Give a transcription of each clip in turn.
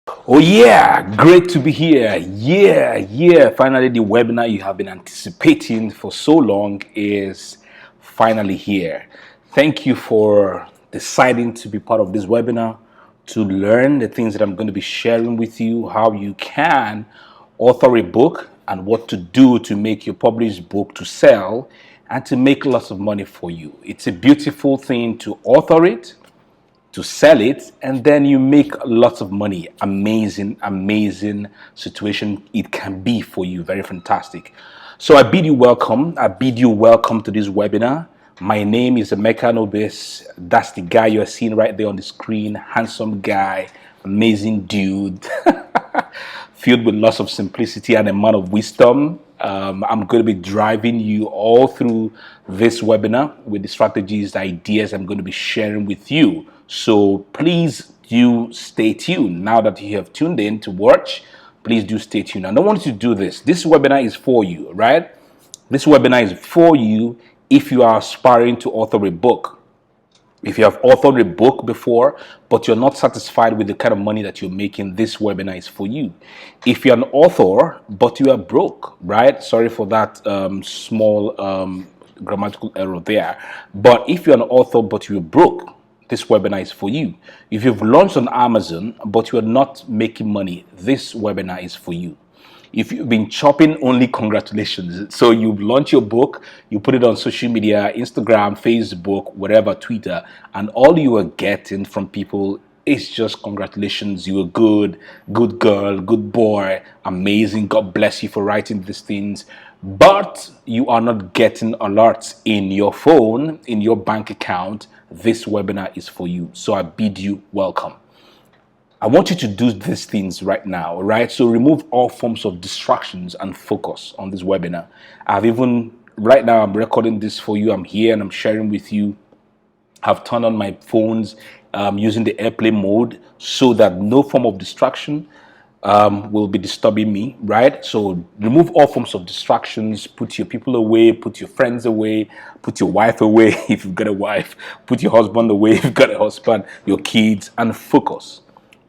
Oh yeah, great to be here. Yeah. Finally, the webinar you have been anticipating for so long is finally here. Thank you for deciding to be part of this webinar to learn the things that I'm going to be sharing with you, how you can author a book and what to do to make your published book to sell and to make lots of money for you. It's a beautiful thing to author it, to sell it, and then you make lots of money. Amazing situation it can be for you. Very fantastic. So I bid you welcome. To this webinar. My name is Emeka Nobis. That's the guy you're seeing right there on the screen. Handsome guy, amazing dude, filled with lots of simplicity and a man of wisdom. I'm going to be driving you all through this webinar with the strategies, the ideas I'm going to be sharing with you. So please do stay tuned. Now that you have tuned in to watch, please do stay tuned. I don't want you to do this. This webinar is for you, right? This webinar is for you if you are aspiring to author a book. If you have authored a book before, but you're not satisfied with the kind of money that you're making, this webinar is for you. If you're an author, but you are broke, right? Sorry for that small grammatical error there. But if you're an author, but you're broke, this webinar is for you. If you've launched on Amazon, but you're not making money, this webinar is for you. If you've been chopping, only congratulations. So you launch your book, you put it on social media, Instagram, Facebook, whatever, Twitter, and all you are getting from people is just congratulations. You are good girl, good boy, amazing. God bless you for writing these things. But you are not getting alerts in your phone, in your bank account. This webinar is for you. So I bid you welcome. I want you to do these things right now, right? So remove all forms of distractions and focus on this webinar. Right now, I'm recording this for you. I'm here and I'm sharing with you. I've turned on my phones using the airplane mode so that no form of distraction will be disturbing me, right? So remove all forms of distractions, put your people away, put your friends away, put your wife away if you've got a wife, put your husband away if you've got a husband, your kids, and focus.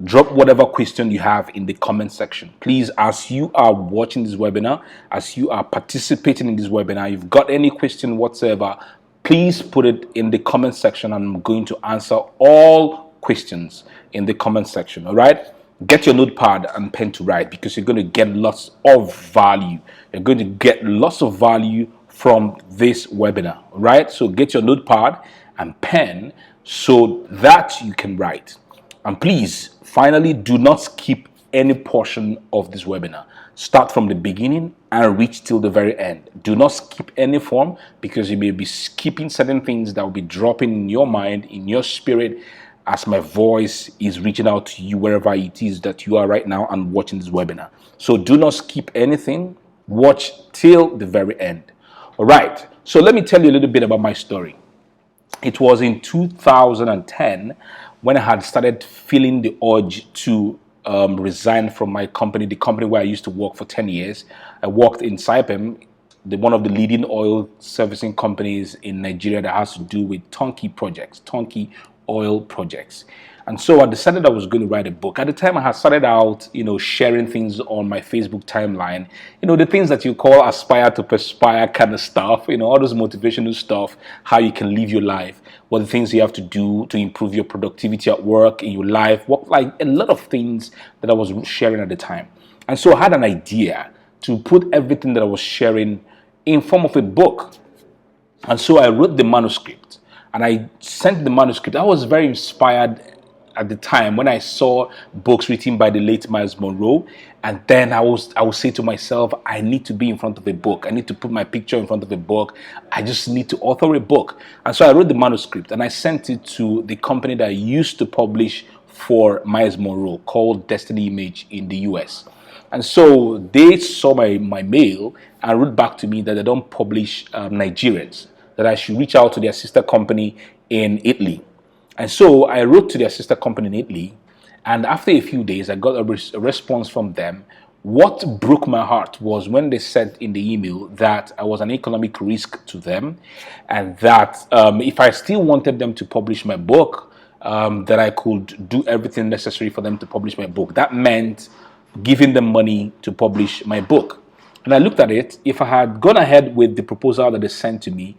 Drop whatever question you have in the comment section. Please, as you are watching this webinar, as you are participating in this webinar, you've got any question whatsoever, please put it in the comment section. I'm going to answer all questions in the comment section, all right? Get your notepad and pen to write because you're going to get lots of value. You're going to get lots of value from this webinar, all right? So get your notepad and pen so that you can write. And please, finally, do not skip any portion of this webinar. Start from the beginning and reach till the very end. Do not skip any form because you may be skipping certain things that will be dropping in your mind, in your spirit, as my voice is reaching out to you wherever it is that you are right now and watching this webinar. So do not skip anything. Watch till the very end. All right. So let me tell you a little bit about my story. It was in 2010 when I had started feeling the urge to resign from my company, the company where I used to work for 10 years. I worked in Saipem, one of the leading oil servicing companies in Nigeria that has to do with turnkey oil projects. And so I decided I was going to write a book. At the time, I had started out, sharing things on my Facebook timeline, the things that you call aspire to perspire kind of stuff, all those motivational stuff, how you can live your life, what the things you have to do to improve your productivity at work, in your life, like a lot of things that I was sharing at the time. And so I had an idea to put everything that I was sharing in form of a book. And so I wrote the manuscript and I sent the manuscript. I was very inspired at the time when I saw books written by the late Miles Monroe, and then I would say to myself, I need to be in front of a book. I need to put my picture in front of a book. I just need to author a book. And so I wrote the manuscript and I sent it to the company that I used to publish for Miles Monroe called Destiny Image in the US. And so they saw my mail and wrote back to me that they don't publish Nigerians, that I should reach out to their sister company in Italy. And so I wrote to their sister company in Italy, and after a few days, I got a response from them. What broke my heart was when they said in the email that I was an economic risk to them, and that if I still wanted them to publish my book, that I could do everything necessary for them to publish my book. That meant giving them money to publish my book. And I looked at it. If I had gone ahead with the proposal that they sent to me,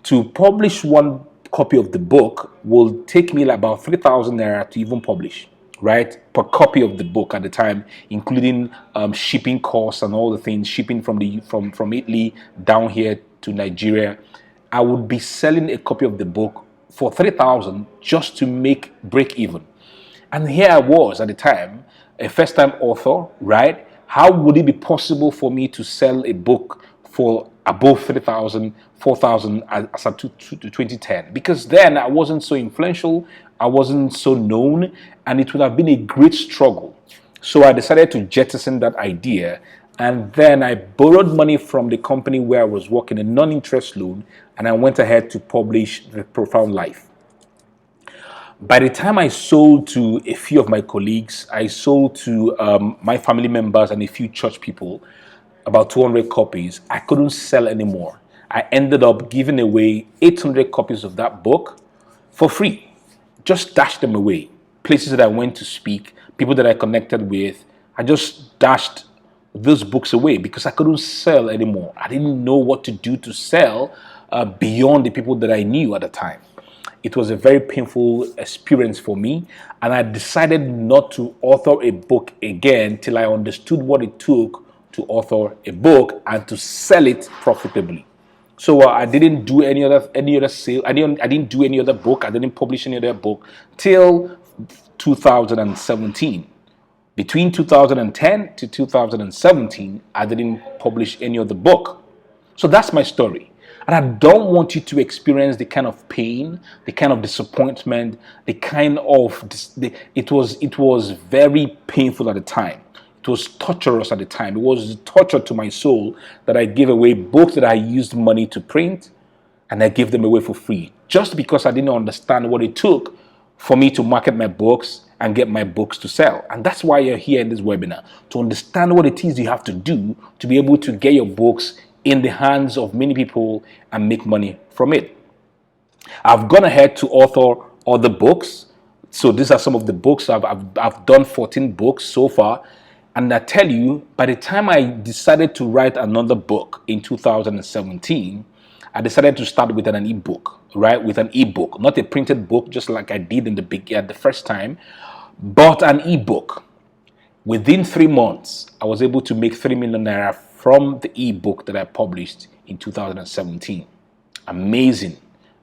to publish one copy of the book will take me like about 3,000 naira to even publish, right? Per copy of the book at the time, including shipping costs and all the things, shipping from from Italy down here to Nigeria. I would be selling a copy of the book for 3,000 just to break even. And here I was at the time, a first-time author, right? How would it be possible for me to sell a book for above 3,000, 4,000 as of 2010? Because then I wasn't so influential, I wasn't so known, and it would have been a great struggle. So I decided to jettison that idea, and then I borrowed money from the company where I was working, a non-interest loan, and I went ahead to publish The Profound Life. By the time I sold to a few of my colleagues, I sold to my family members and a few church people, about 200 copies, I couldn't sell anymore. I ended up giving away 800 copies of that book for free. Just dashed them away. Places that I went to speak, people that I connected with, I just dashed those books away because I couldn't sell anymore. I didn't know what to do to sell beyond the people that I knew at the time. It was a very painful experience for me, and I decided not to author a book again till I understood what it took to author a book and to sell it profitably. So I didn't do any other sale. I didn't do any other book. I didn't publish any other book till 2017. Between 2010 to 2017, I didn't publish any other book. So that's my story. And I don't want you to experience the kind of pain, the kind of disappointment, the kind of it was very painful at the time. It was torturous at the time. It was torture to my soul that I gave away books that I used money to print, and I gave them away for free just because I didn't understand what it took for me to market my books and get my books to sell. And that's why you're here in this webinar, to understand what it is you have to do to be able to get your books in the hands of many people and make money from it. I've gone ahead to author other books. So these are some of the books. I've done 14 books so far. And I tell you, by the time I decided to write another book in 2017, I decided to start with an ebook, right? With an ebook, not a printed book, just like I did in the first time, but an ebook. Within 3 months, I was able to make 3 million naira from the ebook that I published in 2017. Amazing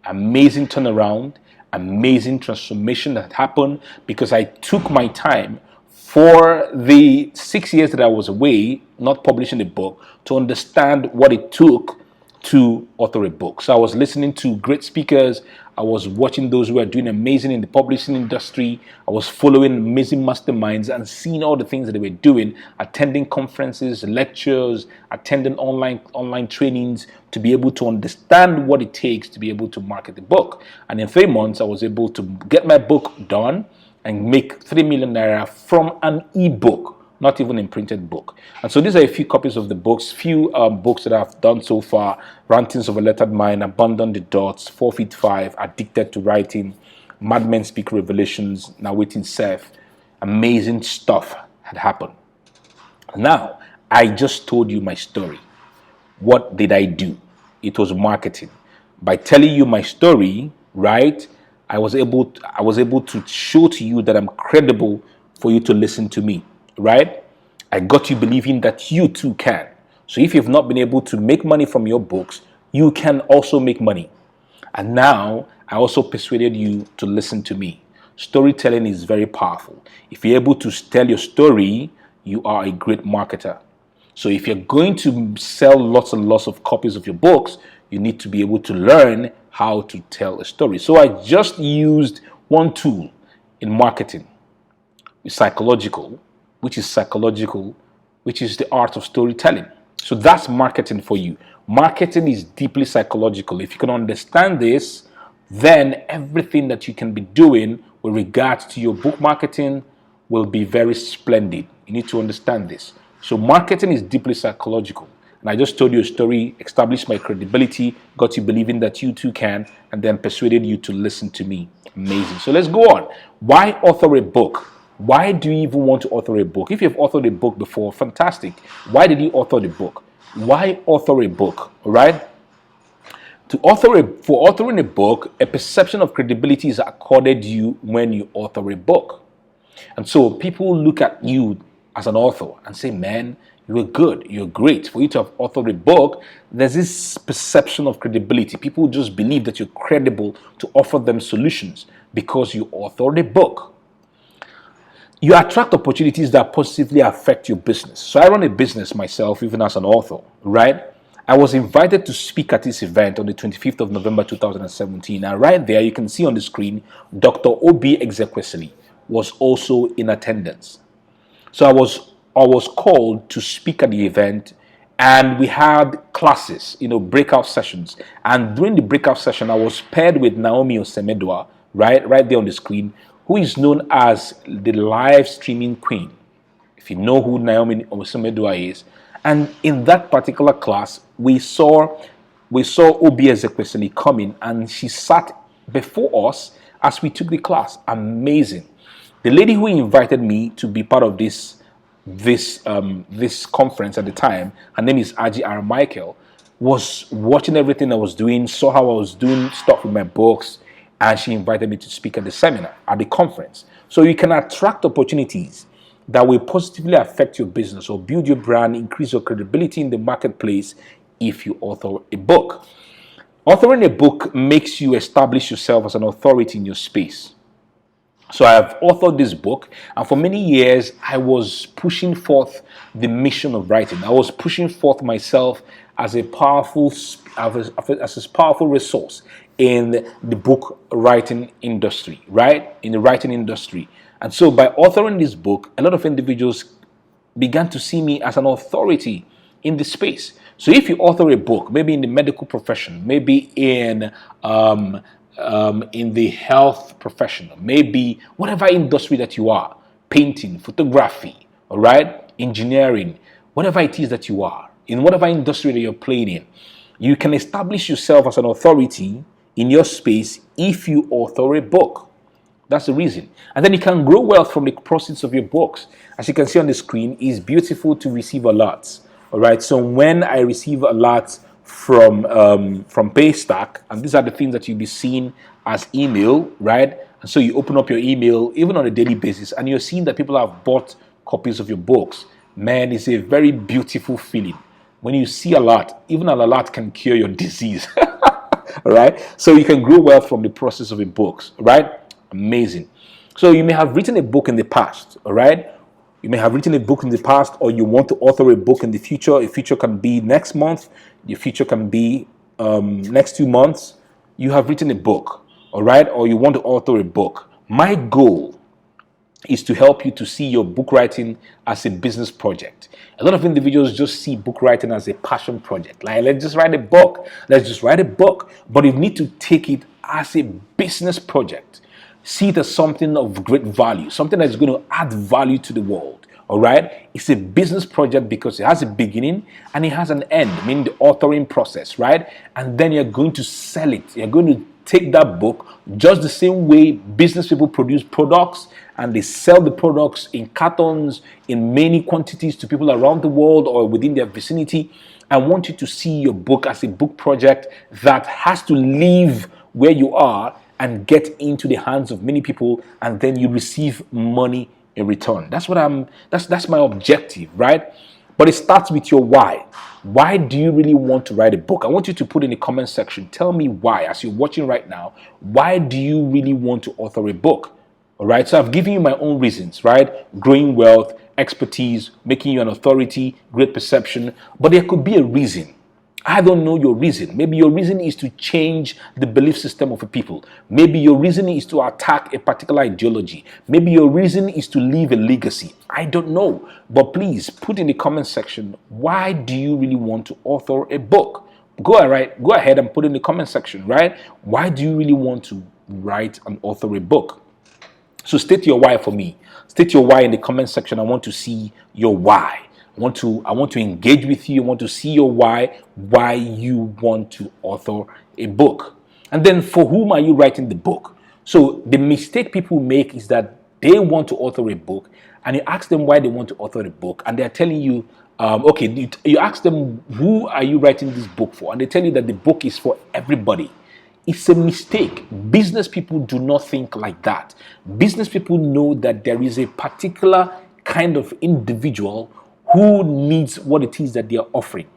turnaround, amazing transformation that happened because I took my time for the 6 years that I was away, not publishing a book, to understand what it took to author a book. So I was listening to great speakers. I was watching those who are doing amazing in the publishing industry. I was following amazing masterminds and seeing all the things that they were doing, attending conferences, lectures, attending online trainings to be able to understand what it takes to be able to market the book. And in 3 months, I was able to get my book done and make 3 million naira from an ebook, not even a printed book. And so these are a few copies of the books, few books that I've done so far: Rantings of a Lettered Mind, Abandon the Dots, 4 Feet 5, Addicted to Writing, Madmen Speak Revelations, Now Waiting Self. Amazing stuff had happened. Now, I just told you my story. What did I do? It was marketing. By telling you my story, right, I was able to show to you that I'm credible for you to listen to me, right? I got you believing that you too can. So if you've not been able to make money from your books, you can also make money. And now I also persuaded you to listen to me. Storytelling is very powerful. If you're able to tell your story, you are a great marketer. So if you're going to sell lots and lots of copies of your books, you need to be able to learn how to tell a story. So I just used one tool in marketing, psychological, which is the art of storytelling. So that's marketing for you. Marketing is deeply psychological. If you can understand this, then everything that you can be doing with regards to your book marketing will be very splendid. You need to understand this. So marketing is deeply psychological. And I just told you a story, established my credibility, got you believing that you too can, and then persuaded you to listen to me. Amazing. So let's go on. Why author a book? Why do you even want to author a book? If you've authored a book before, fantastic. Why did you author the book? Why author a book? All right. For authoring a book, a perception of credibility is accorded you when you author a book. And so people look at you as an author and say, man, you are good, you're great. For you to have authored a book, there's this perception of credibility. People just believe that you're credible to offer them solutions because you authored a book. You attract opportunities that positively affect your business. So I run a business myself, even as an author, right? I was invited to speak at this event on the 25th of November 2017. And right there, you can see on the screen, Dr. Obi Ezekwesili was also in attendance. So I was called to speak at the event, and we had classes, breakout sessions. And during the breakout session, I was paired with Naomi Osemedua, right there on the screen, who is known as the live streaming queen. If you know who Naomi Osemedua is. And in that particular class, we saw Obi Ezekwesili coming, and she sat before us as we took the class. Amazing. The lady who invited me to be part of this conference at the time, her name is Aji R. Michael, was watching everything I was doing, saw how I was doing stuff with my books, and she invited me to speak at the seminar, at the conference. So you can attract opportunities that will positively affect your business or build your brand, increase your credibility in the marketplace if you author a book. Authoring a book makes you establish yourself as an authority in your space. So I have authored this book, and for many years I was pushing forth the mission of writing. I was pushing forth myself as a powerful resource in the book writing industry, right? In the writing industry. And so by authoring this book, a lot of individuals began to see me as an authority in the space. So if you author a book, maybe in the medical profession, maybe in the health profession, maybe whatever industry that you are, painting, photography, all right, engineering, whatever it is that you are, in whatever industry that you're playing in, you can establish yourself as an authority in your space if you author a book. That's the reason. And then you can grow wealth from the proceeds of your books. As you can see on the screen, it's beautiful to receive alerts. All right. So when I receive alerts from Paystack, and these are the things that you'll be seeing as email, right? And so you open up your email even on a daily basis, and you're seeing that people have bought copies of your books. Man, it's a very beautiful feeling. When you see a lot, even an alert can cure your disease. All right. So you can grow wealth from the process of your books, right? Amazing. So you may have written a book in the past, all right? You may have written a book in the past, or you want to author a book in the future. A future can be next month. Your future can be next 2 months. You have written a book, all right? Or you want to author a book. My goal is to help you to see your book writing as a business project. A lot of individuals just see book writing as a passion project. Like, let's just write a book. Let's just write a book. But you need to take it as a business project. See it as something of great value, something that's going to add value to the world. All right. It's a business project because it has a beginning and it has an end, meaning the authoring process, right? And then you're going to sell it. You're going to take that book just the same way business people produce products and they sell the products in cartons in many quantities to people around the world or within their vicinity. I want you to see your book as a book project that has to leave where you are and get into the hands of many people, and then you receive money in return. That's my objective, right? But it starts with your why. Why do you really want to write a book? I want you to put in the comment section. Tell me why, as you're watching right now, why do you really want to author a book? All right, so I've given you my own reasons, right? Growing wealth, expertise, making you an authority, great perception, but there could be a reason. I don't know your reason. Maybe your reason is to change the belief system of a people. Maybe your reason is to attack a particular ideology. Maybe your reason is to leave a legacy. I don't know. But please put in the comment section, why do you really want to author a book? Go ahead and put in the comment section, right? Why do you really want to write and author a book? So state your why for me. State your why in the comment section. I want to see your why. I want to engage with you. I want to see your why you want to author a book. And then for whom are you writing the book? So the mistake people make is that they want to author a book, and you ask them why they want to author a book, and they're telling you, okay, you ask them, who are you writing this book for? And they tell you that the book is for everybody. It's a mistake. Business people do not think like that. Business people know that there is a particular kind of individual who needs what it is that they are offering.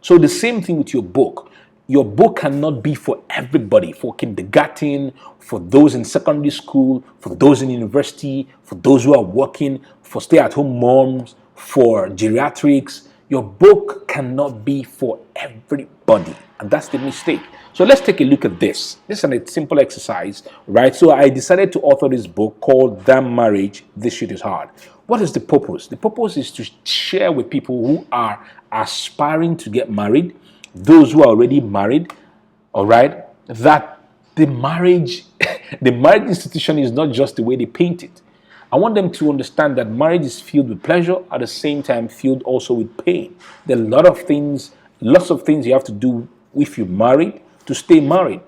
So the same thing with your book. Your book cannot be for everybody, for kindergarten, for those in secondary school, for those in university, for those who are working, for stay-at-home moms, for geriatrics. Your book cannot be for everybody, and that's the mistake. So let's take a look at this. This is a simple exercise, right? So I decided to author this book called Damn Marriage, This Shit Is Hard. What is the purpose? The purpose is to share with people who are aspiring to get married, those who are already married, all right, that the marriage, the marriage institution is not just the way they paint it. I want them to understand that marriage is filled with pleasure, at the same time filled also with pain. There are lots of things you have to do if you're married to stay married.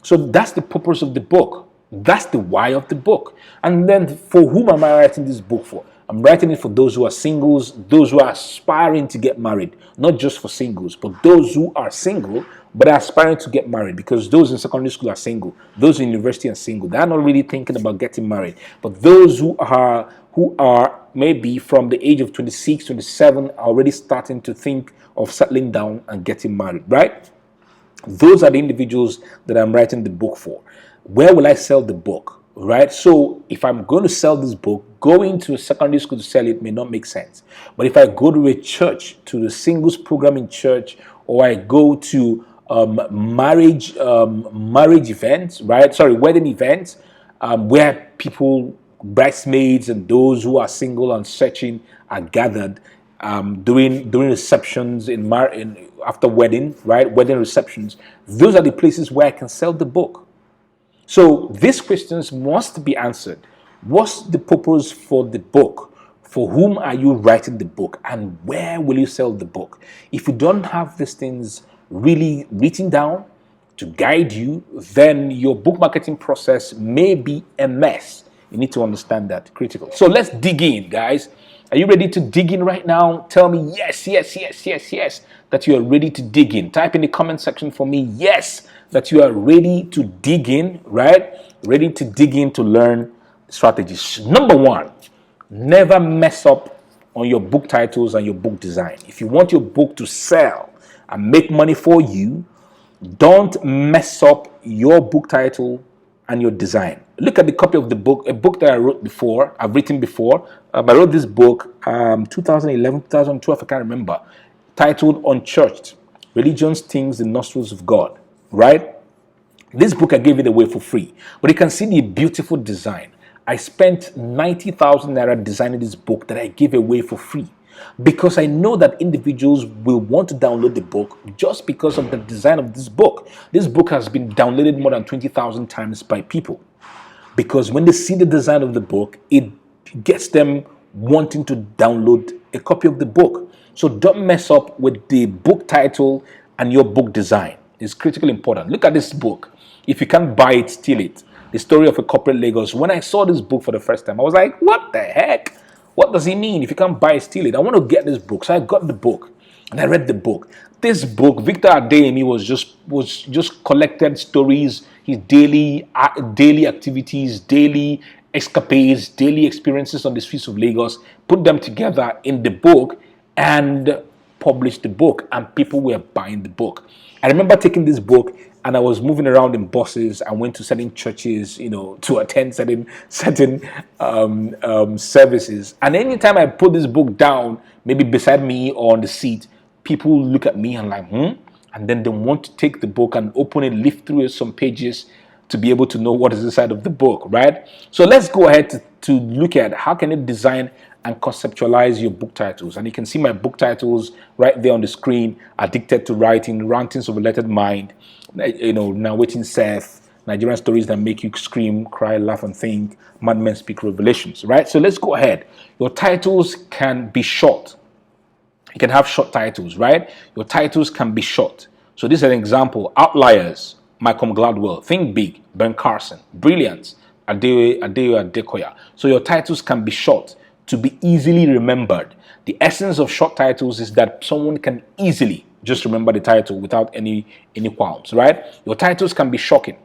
So that's the purpose of the book. That's the why of the book. And then for whom am I writing this book for? I'm writing it for those who are singles, those who are aspiring to get married, not just for singles, but those who are single but are aspiring to get married, because those in secondary school are single, those in university are single. They're not really thinking about getting married. But those who are maybe from the age of 26, 27 are already starting to think of settling down and getting married, right? Those are the individuals that I'm writing the book for. Where will I sell the book? Right? So if I'm going to sell this book, going to a secondary school to sell it may not make sense. But if I go to a church, to the singles program in church, or I go to marriage events, right? Sorry, wedding events, where people, bridesmaids and those who are single and searching are gathered, during receptions after wedding, right? Wedding receptions. Those are the places where I can sell the book. So these questions must be answered. What's the purpose for the book? For whom are you writing the book? And where will you sell the book? If you don't have these things really written down to guide you, then your book marketing process may be a mess. You need to understand that. Critical. So let's dig in, guys. Are you ready to dig in right now? Tell me yes, that you are ready to dig in. Type in the comment section for me, yes, that you are ready to dig in, right? Ready to dig in to learn strategies. Number one, never mess up on your book titles and your book design. If you want your book to sell and make money for you, don't mess up your book title and your design. Look at the copy of the book, a book that I've written before. I wrote this book 2011, 2012, I can't remember, titled Unchurched, Religion Stings the Nostrils of God, right? This book, I gave it away for free, but you can see the beautiful design. I spent 90,000 naira designing this book that I gave away for free, because I know that individuals will want to download the book just because of the design of this book. This book has been downloaded more than 20,000 times by people, because when they see the design of the book, it gets them wanting to download a copy of the book. So don't mess up with the book title and your book design. It's critically important. Look at this book. If you can't buy it, steal it. The Story of a Corporate Lagos. When I saw this book for the first time, I was like, what the heck? What does it mean? If you can't buy it, steal it. I want to get this book. So I got the book and I read the book. This book, Victor Adeyemi was just collected stories, his daily activities, daily escapades, daily experiences on the streets of Lagos, put them together in the book and published the book, and people were buying the book. I remember taking this book and I was moving around in buses. I went to certain churches, to attend certain services. And anytime I put this book down, maybe beside me or on the seat, people look at me and like, and then they want to take the book and open it, lift through some pages to be able to know what is inside of the book, right? So let's go ahead to look at how can it design and conceptualize your book titles. And you can see my book titles right there on the screen: Addicted to Writing, Rantings of a Lettered Mind, Now Waiting Seth, Nigerian Stories That Make You Scream, Cry, Laugh, and Think, Madmen Speak Revelations, right? So let's go ahead. Your titles can be short. You can have short titles, right? Your titles can be short. So this is an example. Outliers, Malcolm Gladwell. Think Big, Ben Carson. Brilliance, Adeola Adekoya. So your titles can be short to be easily remembered. The essence of short titles is that someone can easily just remember the title without any qualms, right? Your titles can be shocking.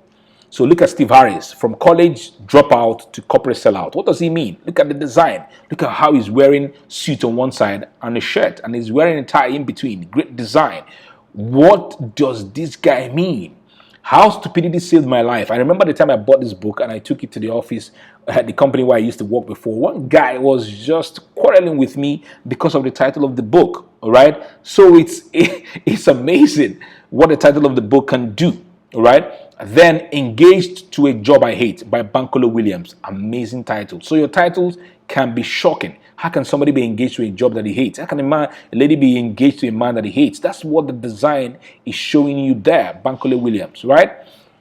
So look at Steve Harris, from college dropout to corporate sellout. What does he mean? Look at the design. Look at how he's wearing suit on one side and a shirt, and he's wearing a tie in between. Great design. What does this guy mean? How Stupidity Saved My Life. I remember the time I bought this book and I took it to the office at the company where I used to work before. One guy was just quarreling with me because of the title of the book. All right. So it's amazing what the title of the book can do. All right. Then Engaged to a Job I Hate by Bankole Williams. Amazing title. So your titles can be shocking. How can somebody be engaged to a job that he hates? How can a lady be engaged to a man that he hates? That's what the design is showing you there, Bankole Williams, right?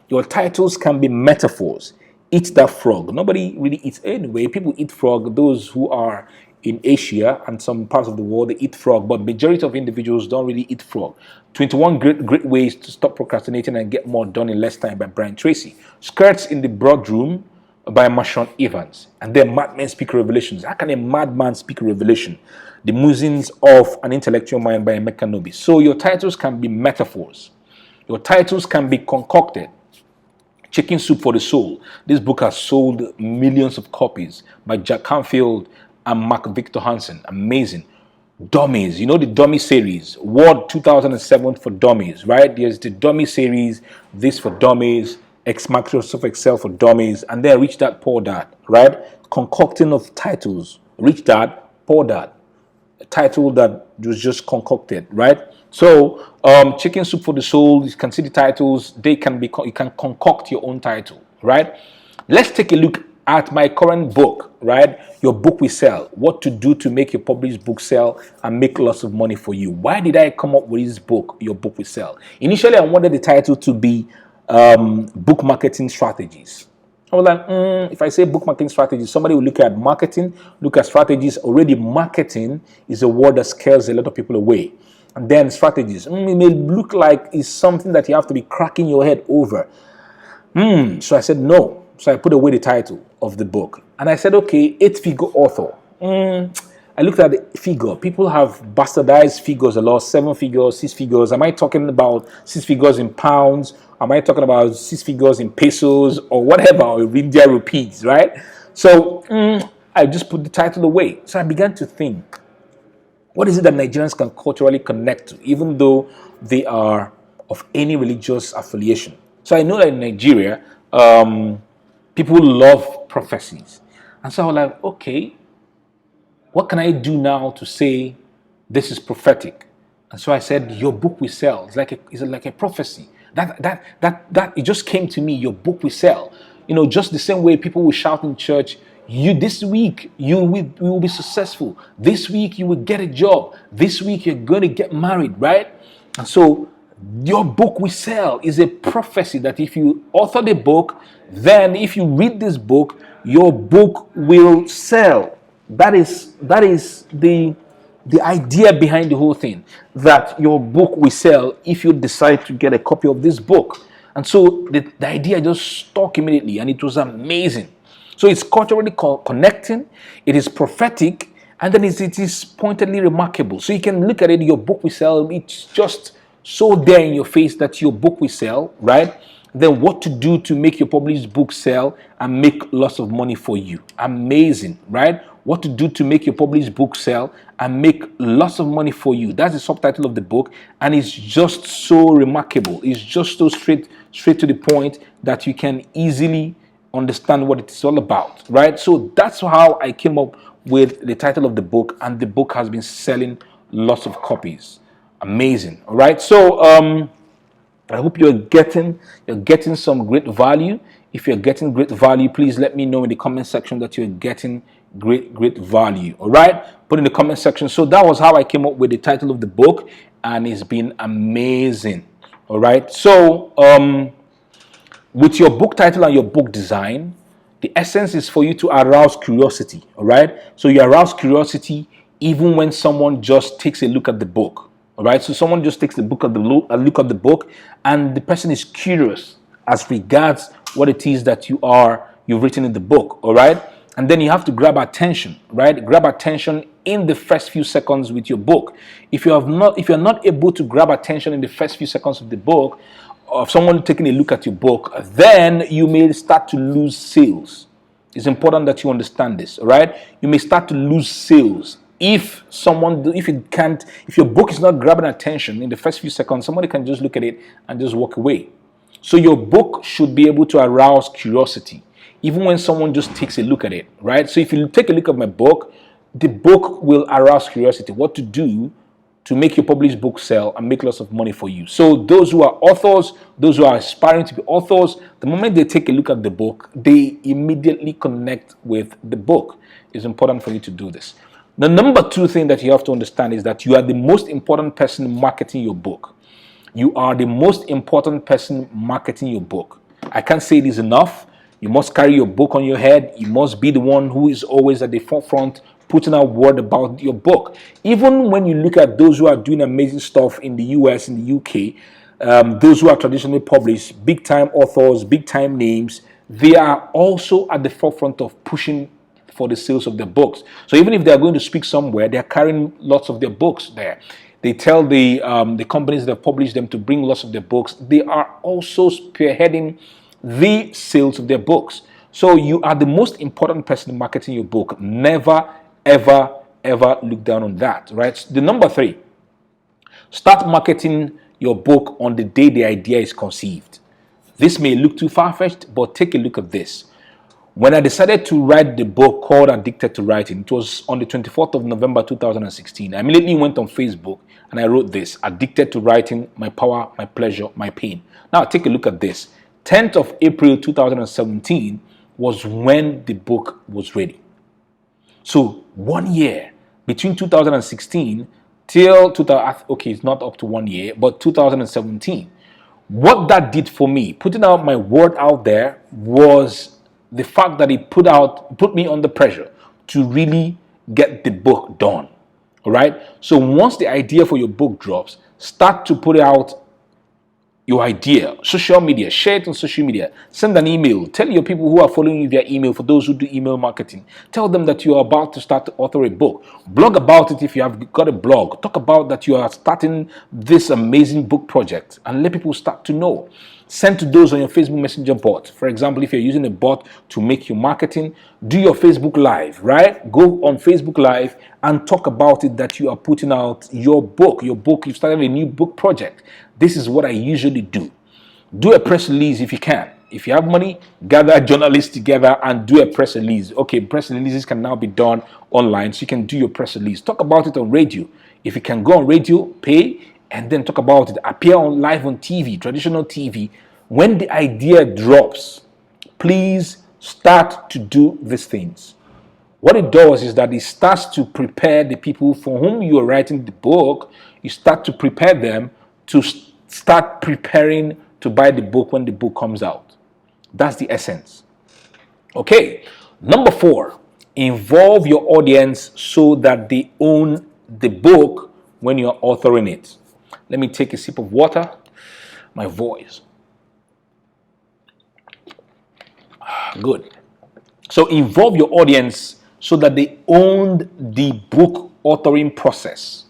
Your titles can be metaphors. Eat that frog. Nobody really eats anyway. People eat frog. Those who are in Asia and some parts of the world, they eat frog, but majority of individuals don't really eat frog. 21 great ways to stop procrastinating and get more done in less time by Brian Tracy. Skirts in the Broadroom by Marshawn Evans. And then Madmen Speak Revelations. How can a madman speak revelation? The Musings of an Intellectual Mind by Emeka Nobi. So your titles can be metaphors. Your titles can be concocted. Chicken Soup for the Soul. This book has sold millions of copies by Jack Canfield and Mark Victor Hansen. Amazing. Dummies, you know the Dummy series, Word 2007 for Dummies, right? There's the Dummy series, this for Dummies, Microsoft Excel for Dummies, and then Rich Dad Poor Dad, right? Concocting of titles, Rich Dad, Poor Dad, a title that was just concocted, right? So Chicken Soup for the Soul, you can see the titles, you can concoct your own title, right? Let's take a look at my current book, right? Your book will sell. What to do to make your published book sell and make lots of money for you. Why did I come up with this book, Your Book Will Sell? Initially, I wanted the title to be Book Marketing Strategies. I was like, if I say book marketing strategies, somebody will look at marketing, look at strategies. Already marketing is a word that scares a lot of people away. And then strategies, it may look like it's something that you have to be cracking your head over. So I said, no. So I put away the title of the book. And I said, okay, 8-figure author. I looked at the figure. People have bastardized figures a lot, 7 figures, 6 figures. Am I talking about 6 figures in pounds? Am I talking about 6 figures in pesos or whatever, or Indian rupees, right? So I just put the title away. So I began to think, what is it that Nigerians can culturally connect to, even though they are of any religious affiliation? So I know that in Nigeria, people love prophecies. And so I was like, okay, what can I do now to say this is prophetic? And so I said, your book will sell. It's like a prophecy. That it just came to me, your book will sell. You know, just the same way people will shout in church, this week you will be successful. This week you will get a job. This week you're going to get married, right? And so your book will sell is a prophecy that if you author the book, then if you read this book, your book will sell. That is the idea behind the whole thing, that your book will sell if you decide to get a copy of this book. And so the idea just stuck immediately, and it was amazing. So it's culturally connecting, it is prophetic, and then it is pointedly remarkable. So you can look at it, your book will sell. It's just so there in your face that your book will sell, right? Then what to do to make your published book sell and make lots of money for you. Amazing, right? What to do to make your published book sell and make lots of money for you. That's the subtitle of the book, and it's just so remarkable. It's just so straight to the point that you can easily understand what it's all about, right? So that's how I came up with the title of the book, and the book has been selling lots of copies. Amazing. All right. So I hope you're getting some great value. If you're getting great value, please let me know in the comment section that you're getting great value. All right, put in the comment section. So that was how I came up with the title of the book, and it's been amazing. All right. So with your book title and your book design, the essence is for you to arouse curiosity. All right. So you arouse curiosity even when someone just takes a look at the book. All right, so someone just takes a look at the book, and the person is curious as regards what it is that you've written in the book. All right, and then you have to grab attention, right? Grab attention in the first few seconds with your book. If you're not able to grab attention in the first few seconds of the book, of someone taking a look at your book, then you may start to lose sales. It's important that you understand this, all right? You may start to lose sales if your book is not grabbing attention in the first few seconds. Somebody can just look at it and just walk away. So your book should be able to arouse curiosity, even when someone just takes a look at it, right? So if you take a look at my book, the book will arouse curiosity. What to do to make your published book sell and make lots of money for you. So those who are authors, those who are aspiring to be authors, the moment they take a look at the book, they immediately connect with the book. It's important for you to do this. The number two thing that you have to understand is that you are the most important person marketing your book. You are the most important person marketing your book. I can't say this enough. You must carry your book on your head. You must be the one who is always at the forefront putting out word about your book. Even when you look at those who are doing amazing stuff in the US, in the UK, those who are traditionally published, big time authors, big time names, they are also at the forefront of pushing for the sales of their books. So even if they are going to speak somewhere, they are carrying lots of their books there. They tell the companies that publish them to bring lots of their books. They are also spearheading the sales of their books. So you are the most important person marketing your book. Never, ever, ever look down on that, right? The number three, start marketing your book on the day the idea is conceived. This may look too far-fetched, but take a look at this. When I decided to write the book called Addicted to Writing, it was on the 24th of November 2016. I immediately went on Facebook and I wrote this: Addicted to Writing, my power, my pleasure, my pain. Now take a look at this. 10th of April 2017 was when the book was ready. So 1 year between 2016 till 2000, okay, it's not up to 1 year, but 2017. What that did for me, putting out my word out there, was the fact that it put me under pressure to really get the book done. All right. So once the idea for your book drops, start to put out your idea, social media, share it on social media, send an email, tell your people who are following you via email. For those who do email marketing, tell them that you are about to start to author a book. Blog about it if you have got a blog. Talk about that you are starting this amazing book project and let people start to know. Send to those on your Facebook Messenger bot. For example, if you're using a bot to make your marketing, do your Facebook Live, right? Go on Facebook Live and talk about it, that you are putting out your book. You've started a new book project. This is what I usually do. Do a press release if you can. If you have money, gather journalists together and do a press release. Okay, press releases can now be done online, so you can do your press release. Talk about it on radio. If you can go on radio, pay, and then talk about it. Appear live on TV, traditional TV. When the idea drops, please start to do these things. What it does is that it starts to prepare the people for whom you are writing the book. You start to prepare them to start preparing to buy the book when the book comes out. That's the essence. Okay, number 4, involve your audience so that they own the book when you're authoring it. Let me take a sip of water. My voice. Good. So involve your audience so that they own the book authoring process.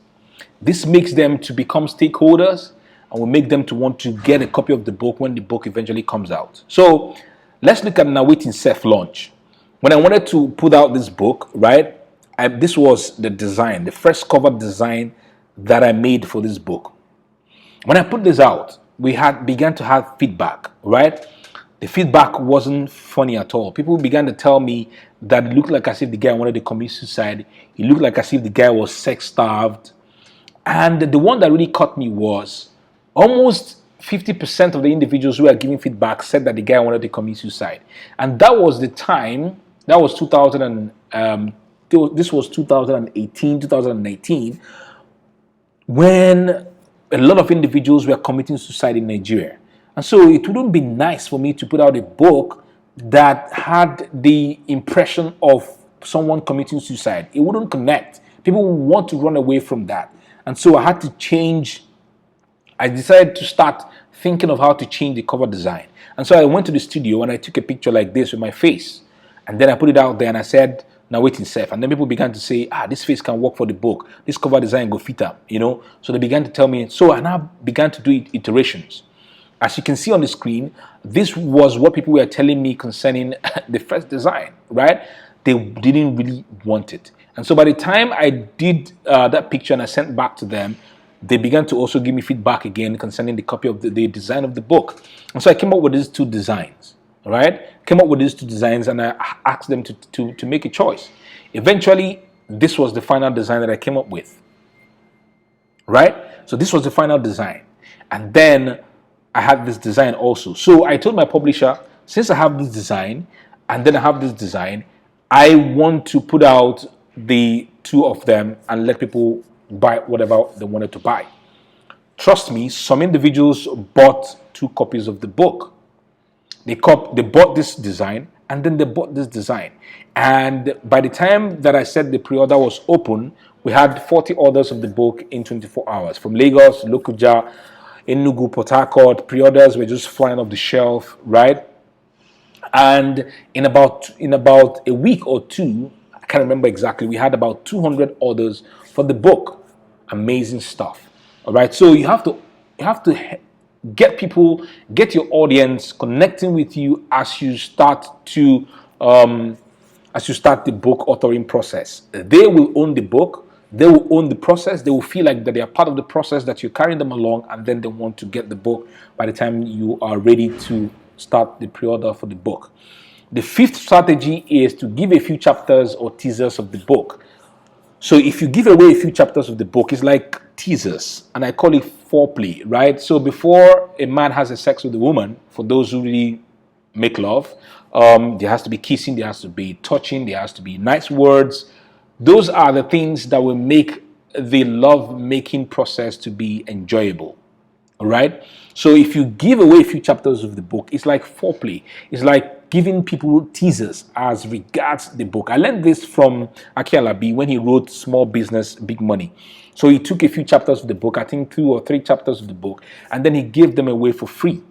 This makes them to become stakeholders and will make them to want to get a copy of the book when the book eventually comes out. So let's look at an awaiting self-launch. When I wanted to put out this book, right, this was the design, the first cover design that I made for this book. When I put this out, we began to have feedback, right? The feedback wasn't funny at all. People began to tell me that it looked like as if the guy wanted to commit suicide. It looked like as if the guy was sex-starved. And the one that really caught me was almost 50% of the individuals who are giving feedback said that the guy wanted to commit suicide. And that was the time, that was 2018, 2019, when a lot of individuals were committing suicide in Nigeria. And so it wouldn't be nice for me to put out a book that had the impression of someone committing suicide. It wouldn't connect People want to run away from that. And so I had to change. I decided to start thinking of how to change the cover design. And so I went to the studio and I took a picture like this with my face. And then I put it out there and I said, now wait in safe. And then people began to say, this face can work for the book. This cover design go fit up, So they began to tell me. So I now began to do iterations. As you can see on the screen, this was what people were telling me concerning the first design, right? They didn't really want it. And so by the time I did that picture and I sent back to them, they began to also give me feedback again concerning the copy of the design of the book. And so I came up with these two designs, right? Came up with these two designs and I asked them to make a choice. Eventually, this was the final design that I came up with, right? So this was the final design. And then I had this design also. So I told my publisher, since I have this design and then I have this design, I want to put out the two of them and let people buy whatever they wanted to buy. Trust me, some individuals bought 2 copies of the book. They bought this design and then they bought this design. And by the time that I said the pre-order was open, we had 40 orders of the book in 24 hours. From Lagos, Lokoja, Enugu, Port Harcourt, pre-orders were just flying off the shelf, right? And in about a week or two, I can't remember exactly, we had about 200 orders for the book. Amazing stuff. All right, so you have to get your audience connecting with you as you start the book authoring process. They will own the book. They will own the process. They will feel like that they are part of the process, that you're carrying them along, and then they want to get the book by the time you are ready to start the pre-order for the book. The 5th strategy is to give a few chapters or teasers of the book. So if you give away a few chapters of the book, it's like teasers, and I call it foreplay, right? So before a man has a sex with a woman, for those who really make love, there has to be kissing, there has to be touching, there has to be nice words. Those are the things that will make the love-making process to be enjoyable. All right. So if you give away a few chapters of the book, it's like foreplay. It's like giving people teasers as regards the book. I learned this from Aki Alabi when he wrote Small Business, Big Money. So he took a few chapters of the book, I think 2 or 3 chapters of the book, and then he gave them away for free.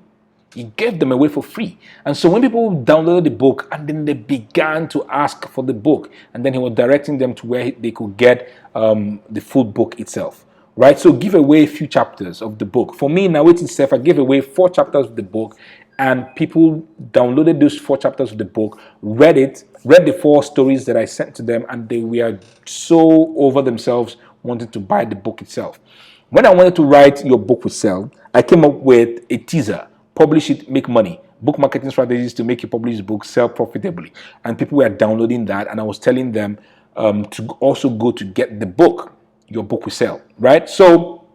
He gave them away for free. And so when people downloaded the book and then they began to ask for the book, and then he was directing them to where they could get the full book itself. Right, so give away a few chapters of the book. For me, now it itself, I gave away 4 chapters of the book, and people downloaded those 4 chapters of the book, read the 4 stories that I sent to them, and they were so over themselves wanting to buy the book itself. When I wanted to write Your Book Will Sell, I came up with a teaser: publish it, make money. Book marketing strategies to make your published book sell profitably. And people were downloading that, and I was telling them to also go to get the book. Your Book Will Sell, right? So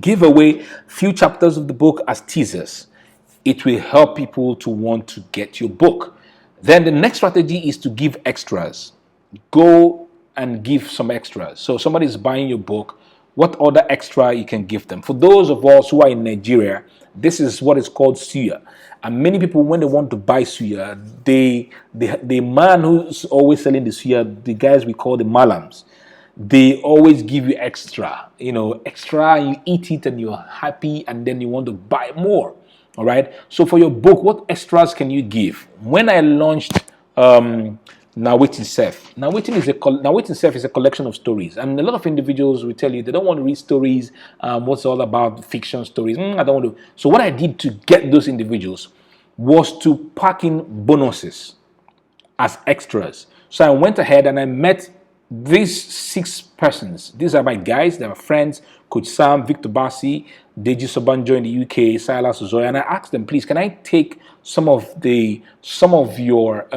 give away few chapters of the book as teasers. It will help people to want to get your book. Then the next strategy is to give extras. Go and give some extras. So somebody is buying your book, what other extra you can give them? For those of us who are in Nigeria, this is what is called suya. And many people, when they want to buy suya, the man who's always selling the suya, the guys we call the malams, they always give you extra, extra, you eat it and you're happy, and then you want to buy more. All right. So for your book, what extras can you give? When I launched Now Waiting Self, Now Waiting Self is a collection of stories, and a lot of individuals will tell you they don't want to read stories. What's all about fiction stories? I don't want to. So what I did to get those individuals was to pack in bonuses as extras. So I went ahead and I met these 6 persons. These are my guys, they are friends: Coach Sam, Victor Bassi, Deji Sobanjo in the UK, Silas Uzoya. And I asked them, please, can I take some of your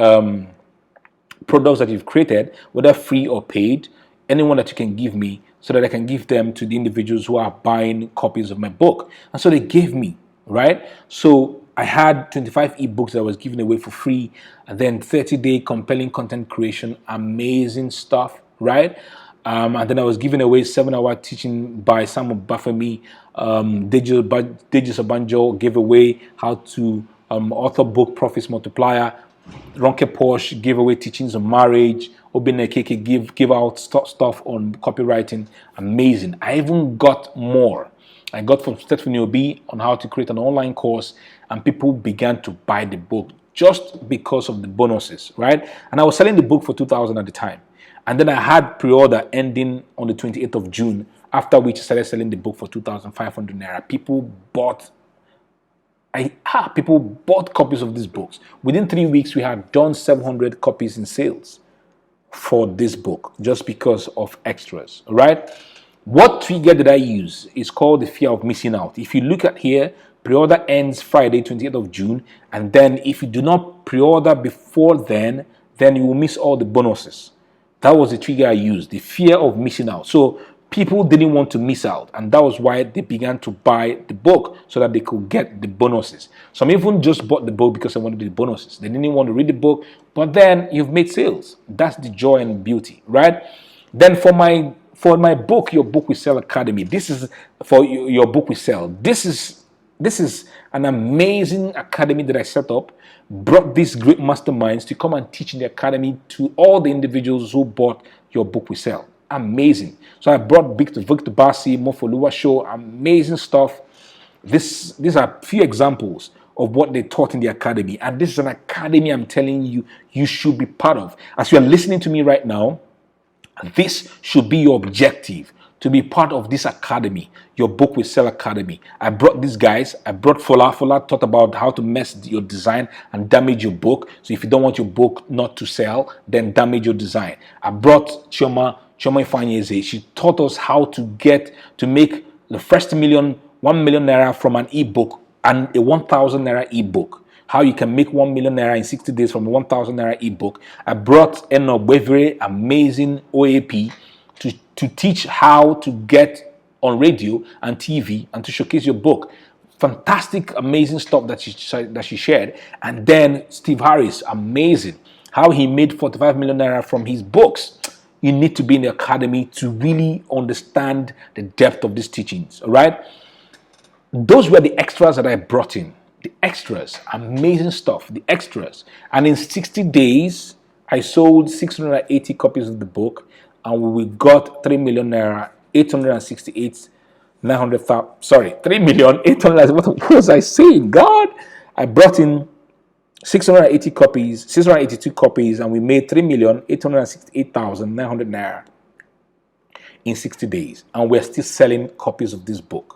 products that you've created, whether free or paid, anyone that you can give me, so that I can give them to the individuals who are buying copies of my book. And so they gave me, right? So I had 25 ebooks that I was giving away for free, and then 30-day compelling content creation, amazing stuff, right? And then I was giving away 7-hour teaching by Sam Bafemi. Deji Sobanjo gave away how to author book Profits Multiplier. Ronke Porsche gave away teachings on marriage, Obinekeke give out stuff on copywriting. Amazing. I even got more. I got from Stephanie Obi on how to create an online course, and people began to buy the book just because of the bonuses, right? And I was selling the book for 2,000 at the time. And then I had pre-order ending on the 28th of June, after which I started selling the book for 2,500 naira. People bought copies of these books. Within 3 weeks, we had done 700 copies in sales for this book just because of extras, right? What trigger did I use? It's called the fear of missing out. If you look at here, pre-order ends Friday, 28th of June. And then if you do not pre-order before then you will miss all the bonuses. That was the trigger I used, the fear of missing out. So people didn't want to miss out, and that was why they began to buy the book so that they could get the bonuses. Some even just bought the book because they wanted the bonuses. They didn't want to read the book, but then you've made sales. That's the joy and beauty, right? Then for my book, Your Book Will Sell Academy, this is for Your Book Will Sell. This is an amazing academy that I set up, brought these great masterminds to come and teach in the academy to all the individuals who bought Your Book Will Sell. Amazing. So I brought Victor Bassi, Mofoluwa Show, amazing stuff. These are a few examples of what they taught in the academy. And this is an academy I'm telling you, you should be part of. As you are listening to me right now, this should be your objective, to be part of this academy, Your Book Will Sell Academy. I brought these guys. I brought Fola. Fola taught about how to mess your design and damage your book. So if you don't want your book not to sell, then damage your design. I brought Chioma Ifanyeze. She taught us how to make the first 1 million naira from an ebook and a 1,000 naira ebook. How you can make 1 million naira in 60 days from a 1,000 naira ebook. I brought Eno Bevere, amazing OAP, to teach how to get on radio and TV and to showcase your book. Fantastic, amazing stuff that she shared. And then Steve Harris, amazing, how he made 45 million naira from his books. You need to be in the academy to really understand the depth of these teachings, all right? Those were the extras that I brought in. The extras, amazing stuff, the extras. And in 60 days, I sold 680 copies of the book, and we got 3 million naira, 868, 900,000, sorry, 3 million, 800, what was I saying? God, I brought in 682 copies, and we made 3,868,900 naira in 60 days. And we're still selling copies of this book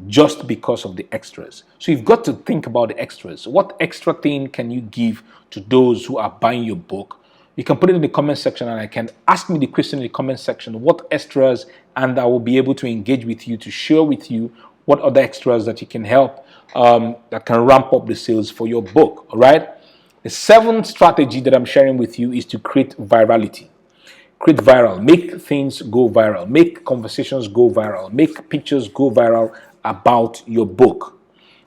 just because of the extras. So you've got to think about the extras. What extra thing can you give to those who are buying your book? You can put it in the comment section, and I can ask me the question in the comment section, what extras, and I will be able to engage with you to share with you what other extras that you can help, that can ramp up the sales for your book, all right? The seventh strategy that I'm sharing with you is to create virality. Create viral, make things go viral, make conversations go viral, make pictures go viral about your book.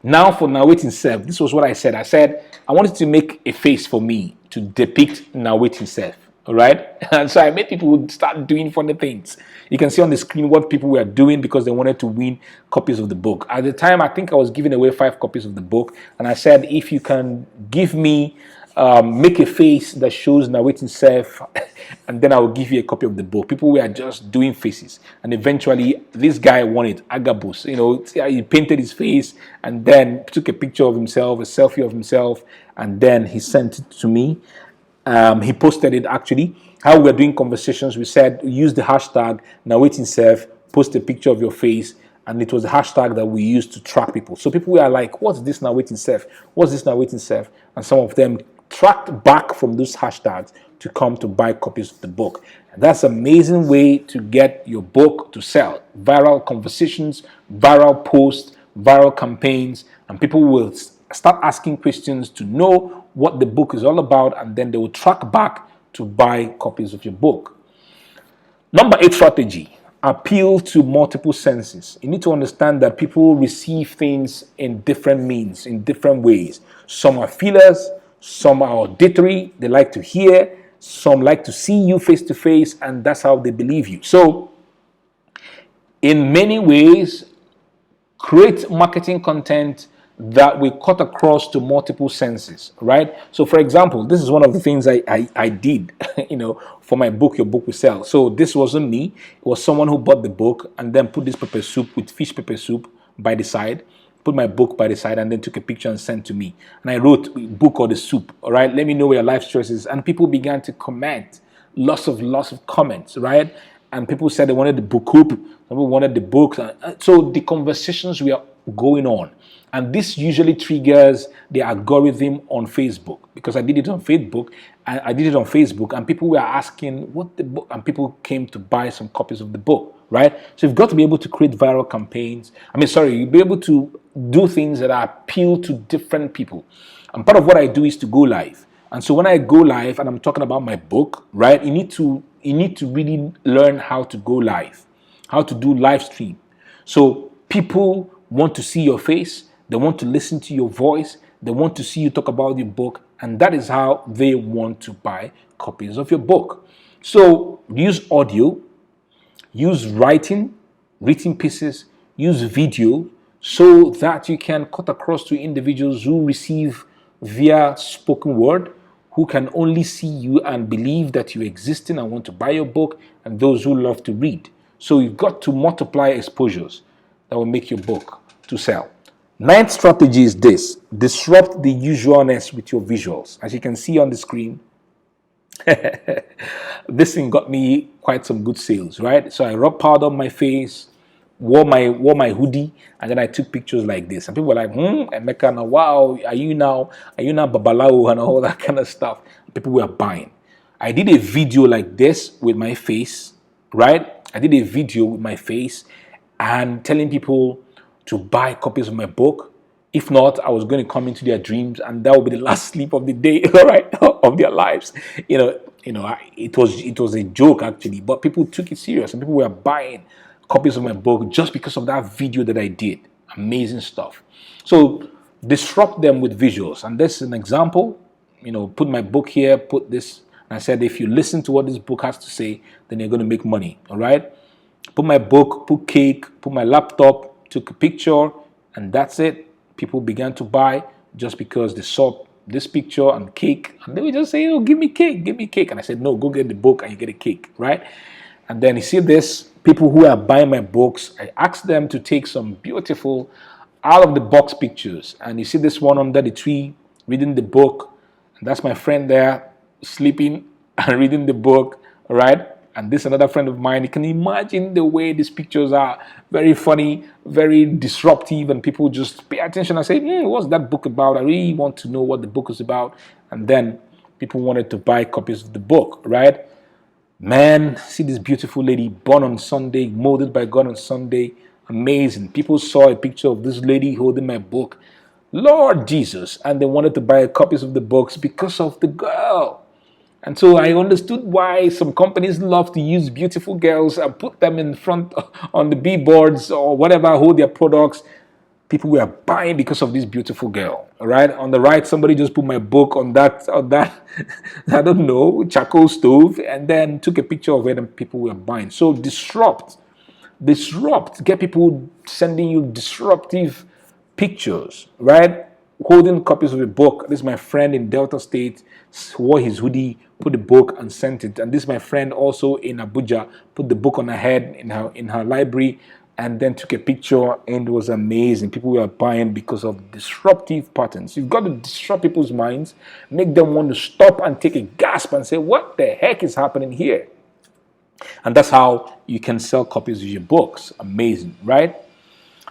Now for narrating self, this was what I said. I said, I wanted to make a face for me to depict narrating self, all right? And so I made people start doing funny things. You can see on the screen what people were doing because they wanted to win copies of the book. At the time, I think I was giving away 5 copies of the book. And I said, if you can give me, make a face that shows narrating self, and then I will give you a copy of the book. People were just doing faces. And eventually, this guy won it, Agabus. You know, he painted his face and then took a picture of himself, a selfie of himself, and then he sent it to me. He posted it actually. How we're doing conversations, we said use the hashtag narrating self, post a picture of your face, and it was the hashtag that we used to track people. So people were like, what's this narrating self? What's this narrating self? And some of them tracked back from those hashtags to come to buy copies of the book. And that's an amazing way to get your book to sell. Viral conversations, viral posts, viral campaigns, and people will start asking questions to know what the book is all about, and then they will track back to buy copies of your book. Number 8 strategy, appeal to multiple senses. You need to understand that people receive things in different means, in different ways. Some are feelers, some are auditory, they like to hear, some like to see you face to face, and that's how they believe you. So, in many ways, create marketing content that we cut across to multiple senses, right? So for example, this is one of the things I did, for my book, Your Book Will Sell. So this wasn't me. It was someone who bought the book and then put this pepper soup with fish pepper soup by the side, put my book by the side, and then took a picture and sent to me. And I wrote, book or the soup, all right? Let me know where your life choice is. And people began to comment, lots of comments, right? And people said they wanted the book, people wanted the books. So the conversations were going on. And this usually triggers the algorithm on Facebook, because I did it on Facebook, and and people were asking what the book, and people came to buy some copies of the book, right? So you've got to be able to create viral campaigns. You'll be able to do things that appeal to different people. And part of what I do is to go live. And so when I go live and I'm talking about my book, right, you need to really learn how to go live, how to do live stream. So people want to see your face, they want to listen to your voice, they want to see you talk about your book, and that is how they want to buy copies of your book. So use audio, use written pieces, use video, so that you can cut across to individuals who receive via spoken word, who can only see you and believe that you exist and want to buy your book, and those who love to read. So you've got to multiply exposures that will make your book to sell. Ninth strategy is this: disrupt the usualness with your visuals. As you can see on the screen, this thing got me quite some good sales, right? So I rubbed powder on my face, wore my hoodie, and then I took pictures like this. And people were like, Emeka, now, wow, are you now Babalao and all that kind of stuff. People were buying. I did a video like this with my face, right? I did a video with my face and telling people to buy copies of my book. If not, I was going to come into their dreams, and that would be the last sleep of the day, all right, of their lives. It was a joke actually, but people took it serious, and people were buying copies of my book just because of that video that I did. Amazing stuff. So disrupt them with visuals, and this is an example. Put my book here, put this, and I said, if you listen to what this book has to say, then you're going to make money. All right. Put my book, put cake, put my laptop, took a picture, and that's it. People began to buy just because they saw this picture and cake, and they would just say, oh, give me cake. And I said, no, go get the book and you get a cake, right? And then you see this, people who are buying my books, I asked them to take some beautiful out of the box pictures. And you see this one under the tree reading the book, and that's my friend there sleeping and reading the book, right? And this another friend of mine. You can imagine the way these pictures are very funny, very disruptive, and people just pay attention and say, what's that book about? I really want to know what the book is about. And then people wanted to buy copies of the book, right? Man, see this beautiful lady born on Sunday, molded by God on Sunday. Amazing. People saw a picture of this lady holding my book, Lord Jesus, and they wanted to buy copies of the books because of the girl. And so I understood why some companies love to use beautiful girls and put them in front on the billboards or whatever, hold their products. People were buying because of this beautiful girl. All right. On the right, somebody just put my book on that, I don't know, charcoal stove, and then took a picture of it, and people were buying. So disrupt, get people sending you disruptive pictures, right? Holding copies of a book. This is my friend in Delta State, wore his hoodie, put the book and sent it. And this is my friend also in Abuja, put the book on her head in her library, and then took a picture, and it was amazing. People were buying because of disruptive patterns. You've got to disrupt people's minds, make them want to stop and take a gasp and say, what the heck is happening here? And that's how you can sell copies of your books. Amazing, right?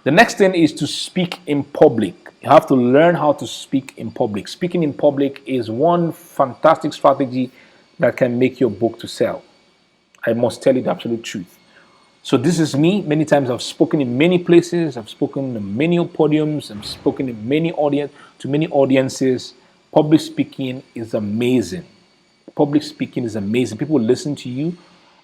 The next thing is to speak in public. You have to learn how to speak in public. Speaking in public is one fantastic strategy that can make your book to sell. I must tell you the absolute truth. So this is me. Many times I've spoken in many places. I've spoken in many podiums. I've spoken in many audiences. Public speaking is amazing. Public speaking is amazing. People listen to you,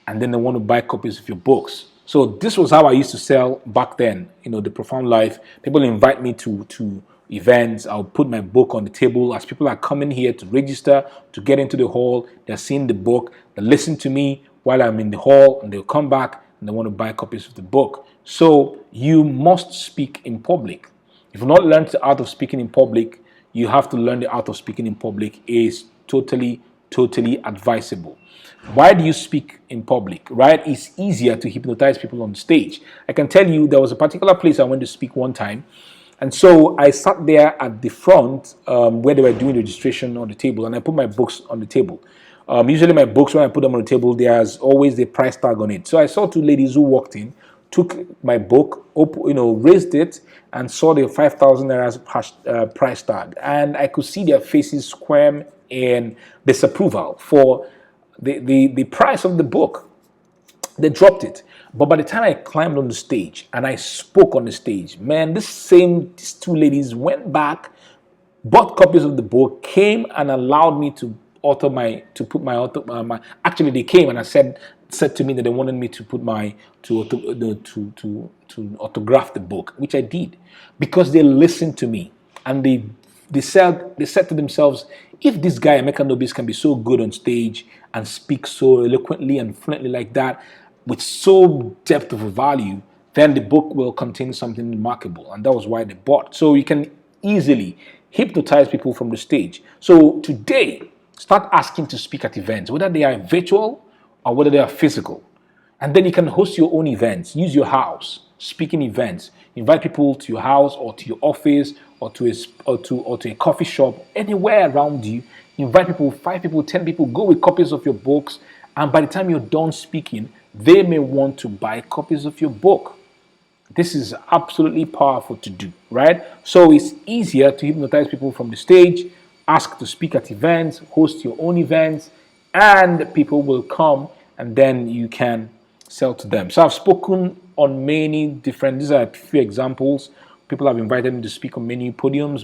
and then they want to buy copies of your books. So this was how I used to sell back then, the Profound Life. People invite me to events. I'll put my book on the table as people are coming here to register, to get into the hall. They're seeing the book. They listen to me while I'm in the hall, and they'll come back and they want to buy copies of the book. So you must speak in public. If you've not learned the art of speaking in public, you have to learn the art of speaking in public. Is totally advisable. Why do you speak in public? Right? It's easier to hypnotize people on stage. I can tell you there was a particular place I went to speak one time. And so I sat there at the front where they were doing registration on the table, and I put my books on the table. Usually my books, when I put them on the table, there's always the price tag on it. So I saw two ladies who walked in, took my book, raised it, and saw the 5,000 naira price tag. And I could see their faces squirm in disapproval for the price of the book. They dropped it. But by the time I climbed on the stage and I spoke on the stage, man, these two ladies went back, bought copies of the book, came and allowed me to actually they came and said to me that they wanted me to put my to autograph the book, which I did, because they listened to me. And they said to themselves, if this guy Emeka Nobis can be so good on stage and speak so eloquently and fluently like that, with so depth of a value, then the book will contain something remarkable. And that was why they bought. So you can easily hypnotize people from the stage. So today, start asking to speak at events, whether they are virtual or whether they are physical. And then you can host your own events. Use your house, speaking events. Invite people to your house or to your office or to a coffee shop, anywhere around you. Invite people, 5 people, 10 people. Go with copies of your books. And by the time you're done speaking, they may want to buy copies of your book. This is absolutely powerful to do, right? So it's easier to hypnotize people from the stage, ask to speak at events, host your own events, and people will come, and then you can sell to them. So I've spoken on these are a few examples. People have invited me to speak on many podiums,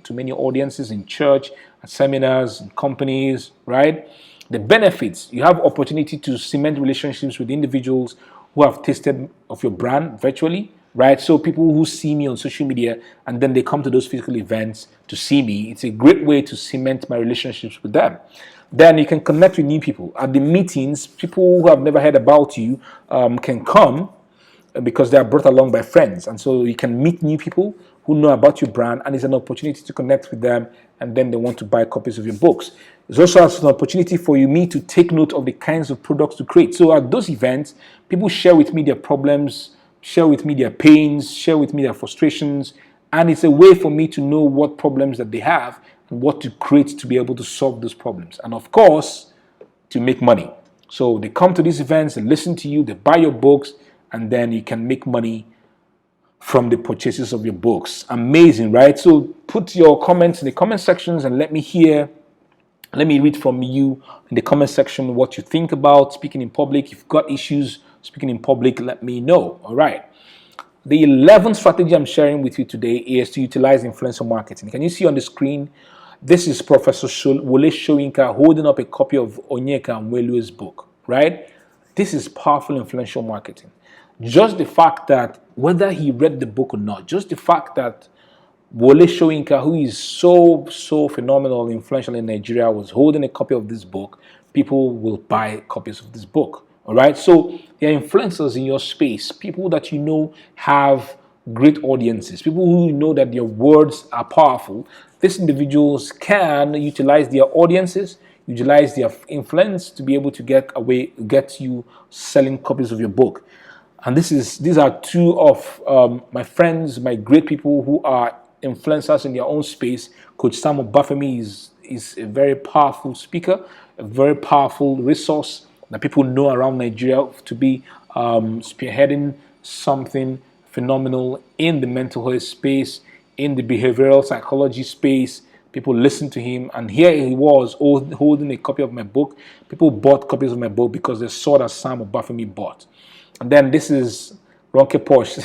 to many audiences in church, at seminars, in companies, right? The benefits, you have opportunity to cement relationships with individuals who have tasted of your brand virtually, right? So people who see me on social media and then they come to those physical events to see me, it's a great way to cement my relationships with them. Then you can connect with new people. At the meetings, people who have never heard about you can come because they are brought along by friends. And so you can meet new people who know about your brand, and it's an opportunity to connect with them, and then they want to buy copies of your books. It's also an opportunity for me to take note of the kinds of products to create. So at those events, people share with me their problems, share with me their pains, share with me their frustrations, and it's a way for me to know what problems that they have and what to create to be able to solve those problems. And of course, to make money. So they come to these events, they listen to you, they buy your books, and then you can make money from the purchases of your books. Amazing, right? So put your comments in the comment sections and let me read from you in the comment section what you think about speaking in public. If you've got issues speaking in public, let me know. All right. The 11th strategy I'm sharing with you today is to utilize influencer marketing. Can you see on the screen? This is Professor Wole Soyinka holding up a copy of Onyeka Nwelu's book, right? This is powerful influential marketing. Just the fact that whether he read the book or not, just the fact that Wole Soyinka, who is so phenomenal, influential in Nigeria, was holding a copy of this book, people will buy copies of this book. All right. So there are influencers in your space, people that you know have great audiences, people who know that their words are powerful. These individuals can utilize their audiences, utilize their influence to be able to get you selling copies of your book. And these are two of my friends, my great people who are influencers in their own space. Coach Sam Obafemi is a very powerful speaker, a very powerful resource that people know around Nigeria to be spearheading something phenomenal in the mental health space, in the behavioral psychology space. People listen to him, and here he was holding a copy of my book. People bought copies of my book because they saw that Sam Obafemi bought. And then this is Ronke Posh.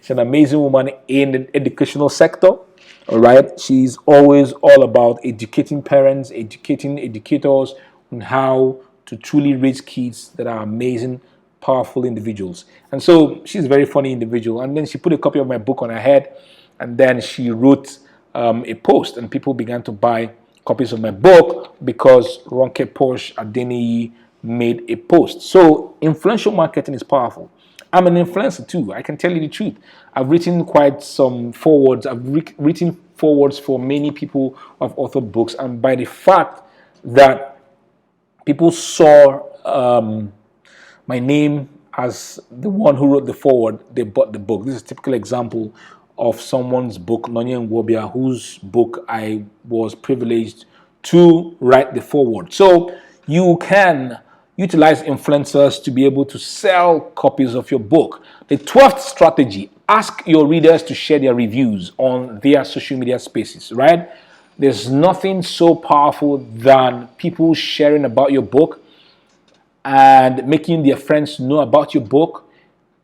She's an amazing woman in the educational sector. All right. She's always all about educating parents, educating educators on how to truly raise kids that are amazing, powerful individuals. And so she's a very funny individual. And then she put a copy of my book on her head, and then she wrote a post, and people began to buy copies of my book because Ronke Posh Adeniyi made a post. So influential marketing is powerful. I'm an influencer too. I can tell you the truth. I've written quite some forwards. I've written forwards for many people who have authored books, and by the fact that people saw my name as the one who wrote the forward, they bought the book. This is a typical example of someone's book, Nonye Ngwobia, whose book I was privileged to write the forward. So you can utilize influencers to be able to sell copies of your book. The 12th strategy, ask your readers to share their reviews on their social media spaces, right? There's nothing so powerful than people sharing about your book and making their friends know about your book.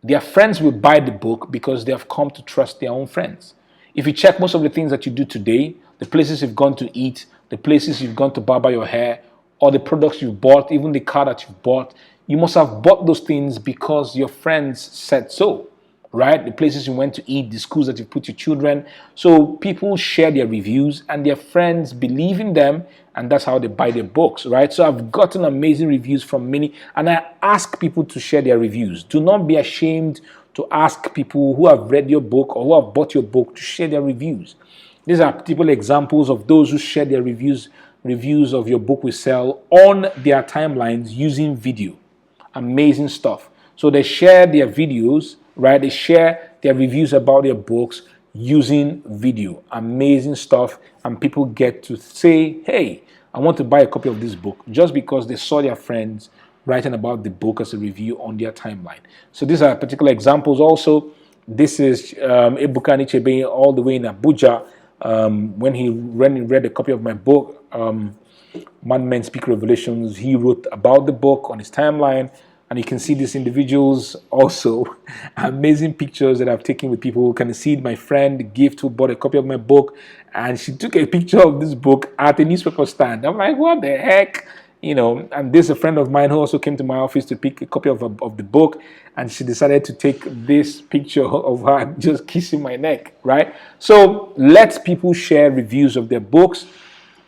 Their friends will buy the book because they have come to trust their own friends. If you check most of the things that you do today, the places you've gone to eat, the places you've gone to barber your hair, or the products you've bought, even the car that you've bought, you must have bought those things because your friends said so, right? The places you went to eat, the schools that you put your children. So people share their reviews and their friends believe in them, and that's how they buy their books, right? So I've gotten amazing reviews from many, and I ask people to share their reviews. Do not be ashamed to ask people who have read your book or who have bought your book to share their reviews. These are typical examples of those who share their reviews of your book we sell on their timelines using video. Amazing stuff. So they share their videos, right? They share their reviews about their books using video. Amazing stuff. And people get to say, hey, I want to buy a copy of this book, just because they saw their friends writing about the book as a review on their timeline. So these are particular examples. Also, this is Ebuka Nichebe all the way in Abuja. When he read a copy of my book, Madmen Speak Revelations, he wrote about the book on his timeline, and you can see these individuals also. Amazing pictures that I've taken with people. You can see my friend Gift, who bought a copy of my book, and she took a picture of this book at a newspaper stand. I'm like, what the heck? You know, and there's a friend of mine who also came to my office to pick a copy of the book, and she decided to take this picture of her just kissing my neck, right? So let people share reviews of their books,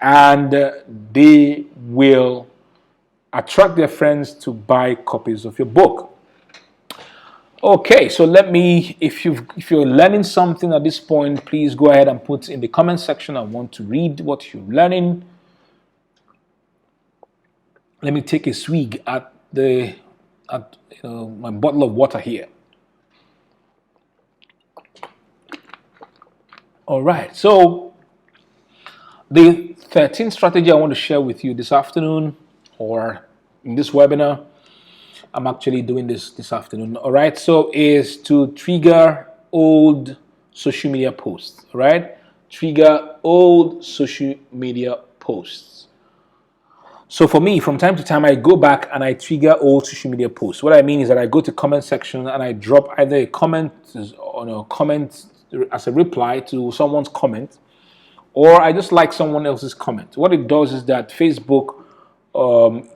and they will attract their friends to buy copies of your book. Okay, so if you're learning something at this point, please go ahead and put in the comment section. I want to read what you're learning. Let me take a swig at my bottle of water here. All right, so the 13th strategy I want to share with you this afternoon, or in this webinar, I'm actually doing this afternoon. All right, so is to trigger old social media posts. All right, trigger old social media posts. So for me, from time to time, I go back and I trigger old social media posts. What I mean is that I go to comment section and I drop either a comment as a reply to someone's comment, or I just like someone else's comment. What it does is that Facebook,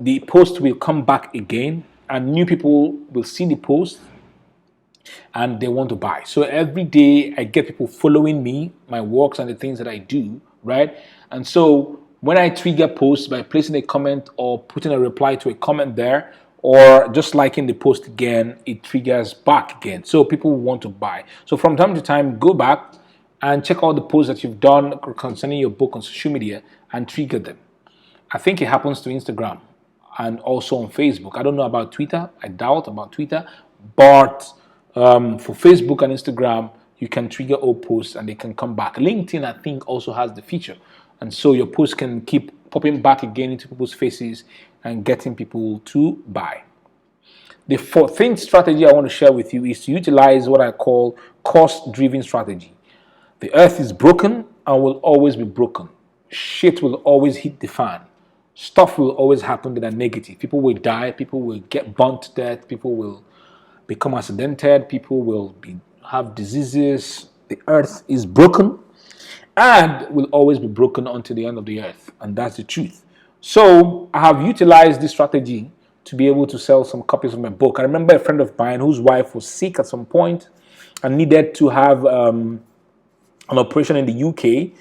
the post will come back again, and new people will see the post and they want to buy. So every day I get people following me, my works and the things that I do, right? And so when I trigger posts by placing a comment or putting a reply to a comment there, or just liking the post again, it triggers back again. So people want to buy. So from time to time, go back and check out the posts that you've done concerning your book on social media and trigger them. I think it happens to Instagram and also on Facebook. I don't know about Twitter. I doubt about Twitter. But for Facebook and Instagram, you can trigger old posts and they can come back. LinkedIn, I think, also has the feature. And so your posts can keep popping back again into people's faces and getting people to buy. The 14th strategy I want to share with you is to utilize what I call cost-driven strategy. The earth is broken and will always be broken. Shit will always hit the fan. Stuff will always happen that are negative. People will die. People will get burnt to death. People will become accidented. People will have diseases. The earth is broken and will always be broken until the end of the earth. And that's the truth. So I have utilized this strategy to be able to sell some copies of my book. I remember a friend of mine whose wife was sick at some point and needed to have an operation in the UK.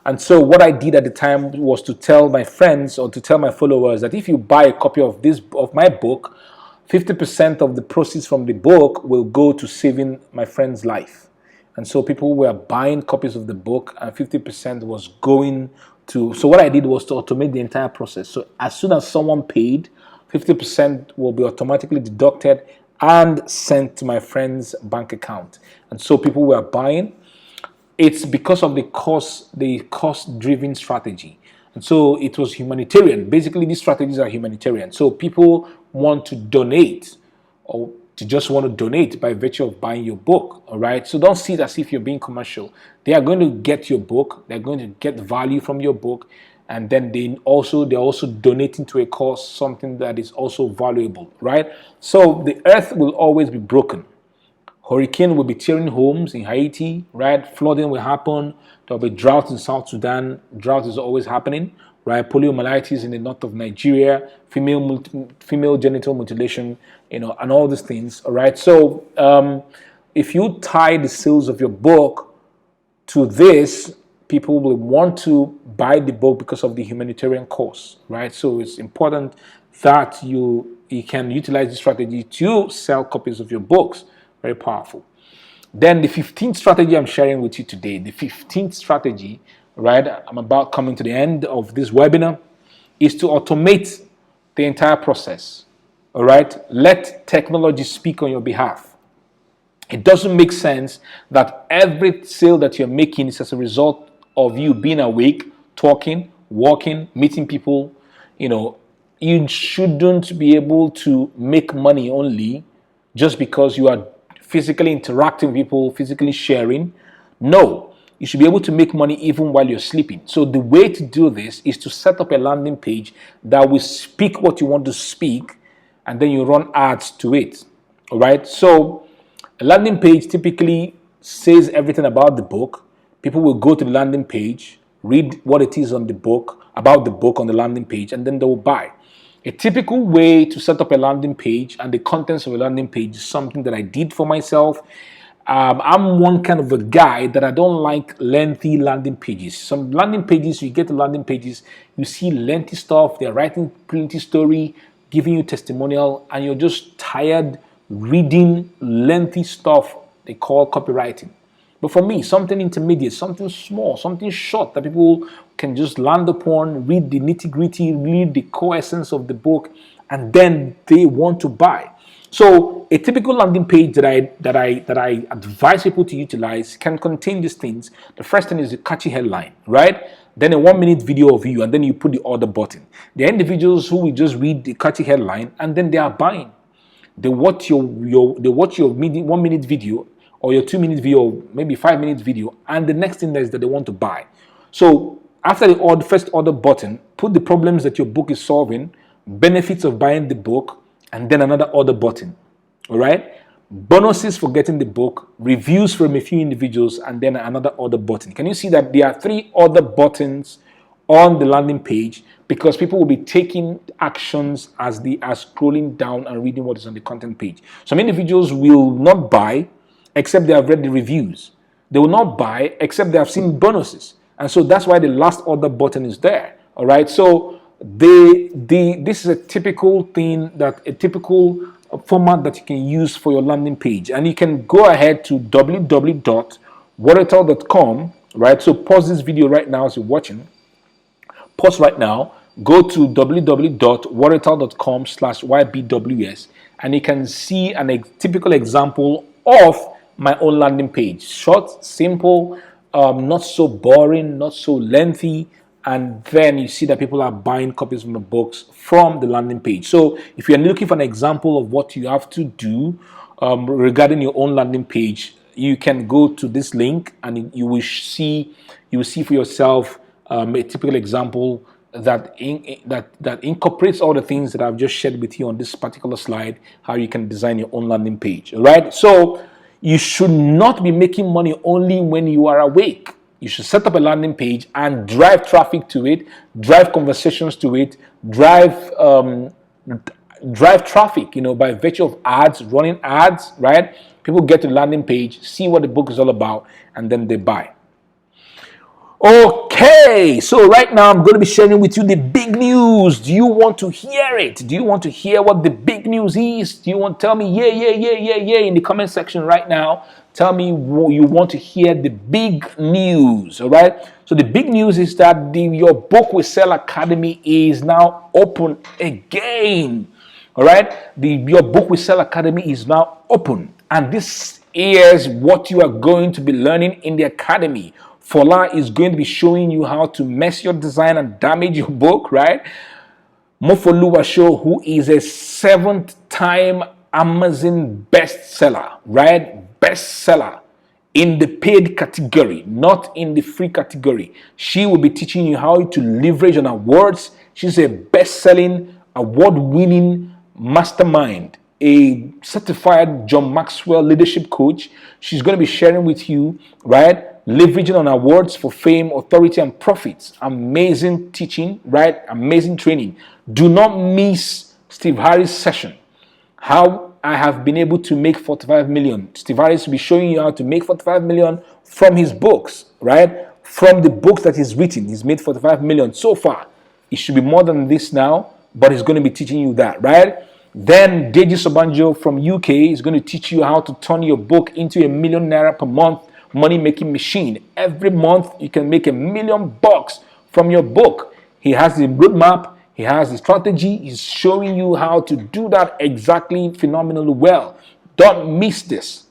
And so what I did at the time was to tell my friends or to tell my followers that if you buy a copy of my book, 50% of the proceeds from the book will go to saving my friend's life. And so people were buying copies of the book, and 50% was going to. So what I did was to automate the entire process. So as soon as someone paid, 50% will be automatically deducted and sent to my friend's bank account. And so people were buying. It's because of the cost-driven strategy. And so it was humanitarian. Basically, these strategies are humanitarian. So people want to donate, or to just want to donate by virtue of buying your book. All right. So don't see it as if you're being commercial. They are going to get your book. They're going to get value from your book, and then they're also donating to a cause, something that is also valuable. Right. So the earth will always be broken. Hurricane will be tearing homes in Haiti, right? Flooding will happen. There'll be drought in South Sudan. Drought is always happening, right? Poliomyelitis in the north of Nigeria, female genital mutilation, and all these things, all right? So if you tie the sales of your book to this, people will want to buy the book because of the humanitarian cause, right? So it's important that you can utilize this strategy to sell copies of your books. Very powerful. Then the 15th strategy I'm sharing with you today, the 15th strategy, right? I'm about coming to the end of this webinar, is to automate the entire process. All right? Let technology speak on your behalf. It doesn't make sense that every sale that you're making is as a result of you being awake, talking, walking, meeting people. You shouldn't be able to make money only just because you are physically interacting with people, physically sharing. No, you should be able to make money even while you're sleeping. So the way to do this is to set up a landing page that will speak what you want to speak, and then you run ads to it. All right. So a landing page typically says everything about the book. People will go to the landing page, read what it is on the book, about the book on the landing page, and then they will buy. A typical way to set up a landing page and the contents of a landing page is something that I did for myself. I'm one kind of a guy that I don't like lengthy landing pages. Some landing pages, you get the landing pages, you see lengthy stuff, they're writing plenty story, giving you testimonial, and you're just tired reading lengthy stuff they call copywriting. But for me, something intermediate, something small, something short that people can just land upon, read the nitty-gritty, read the core essence of the book, and then they want to buy. So a typical landing page that I advise people to utilize can contain these things. The first thing is a catchy headline, right? Then a 1-minute video of you, and then you put the order button. There are individuals who will just read the catchy headline and then they are buying. They watch your 1-minute video, or your 2-minute video, maybe 5-minute video, and the next thing is that they want to buy. So after the first order button, put the problems that your book is solving, benefits of buying the book, and then another order button. All right? Bonuses for getting the book, reviews from a few individuals, and then another order button. Can you see that there are 3 order buttons on the landing page, because people will be taking actions as they are scrolling down and reading what is on the content page. Some individuals will not buy except they have read the reviews. They will not buy except they have seen bonuses. And so that's why the last order button is there. All right. So this is a typical thing, a typical format that you can use for your landing page. And you can go ahead to www.watertel.com, right? So pause this video right now as you're watching. Pause right now. Go to www.watertel.com/ybws, and you can see a typical example of my own landing page. Short, simple, not so boring, not so lengthy, and then you see that people are buying copies of the books from the landing page. So if you're looking for an example of what you have to do regarding your own landing page, you can go to this link and you will see for yourself a typical example that incorporates all the things that I've just shared with you on this particular slide, how you can design your own landing page. All right. So you should not be making money only when you are awake. You should set up a landing page and drive traffic to it, drive conversations to it, drive traffic, by virtue of ads, running ads, right? People get to the landing page, see what the book is all about, and then they buy. Okay, so right now I'm going to be sharing with you the big news. Do you want to hear it? Do you want to hear what the big news is? Do you want to tell me yeah in the comment section right now? Tell me what you want to hear the big news, all right? So the big news is that your book will sell academy is now open again. All right, your book will sell academy is now open, and this is what you are going to be learning in the academy. Fola is going to be showing you how to mess your design and damage your book, right? Mofoluwa Show, who is a 7th-time Amazon bestseller, right? Bestseller in the paid category, not in the free category. She will be teaching you how to leverage on her words. She's a best-selling, award-winning mastermind, a certified John Maxwell leadership coach. She's going to be sharing with you, right? Leveraging on our words for fame, authority, and profits. Amazing teaching, right? Amazing training. Do not miss Steve Harris' session. How I have been able to make 45 million. Steve Harris will be showing you how to make 45 million from his books, right? From the books that he's written. He's made 45 million so far. It should be more than this now, but he's going to be teaching you that, right? Then Deji Sobanjo from UK is going to teach you how to turn your book into a million naira per month money-making machine. Every month you can make $1 million from your book. He has the roadmap, he has the strategy, he's showing you how to do that exactly phenomenally well. Don't miss this.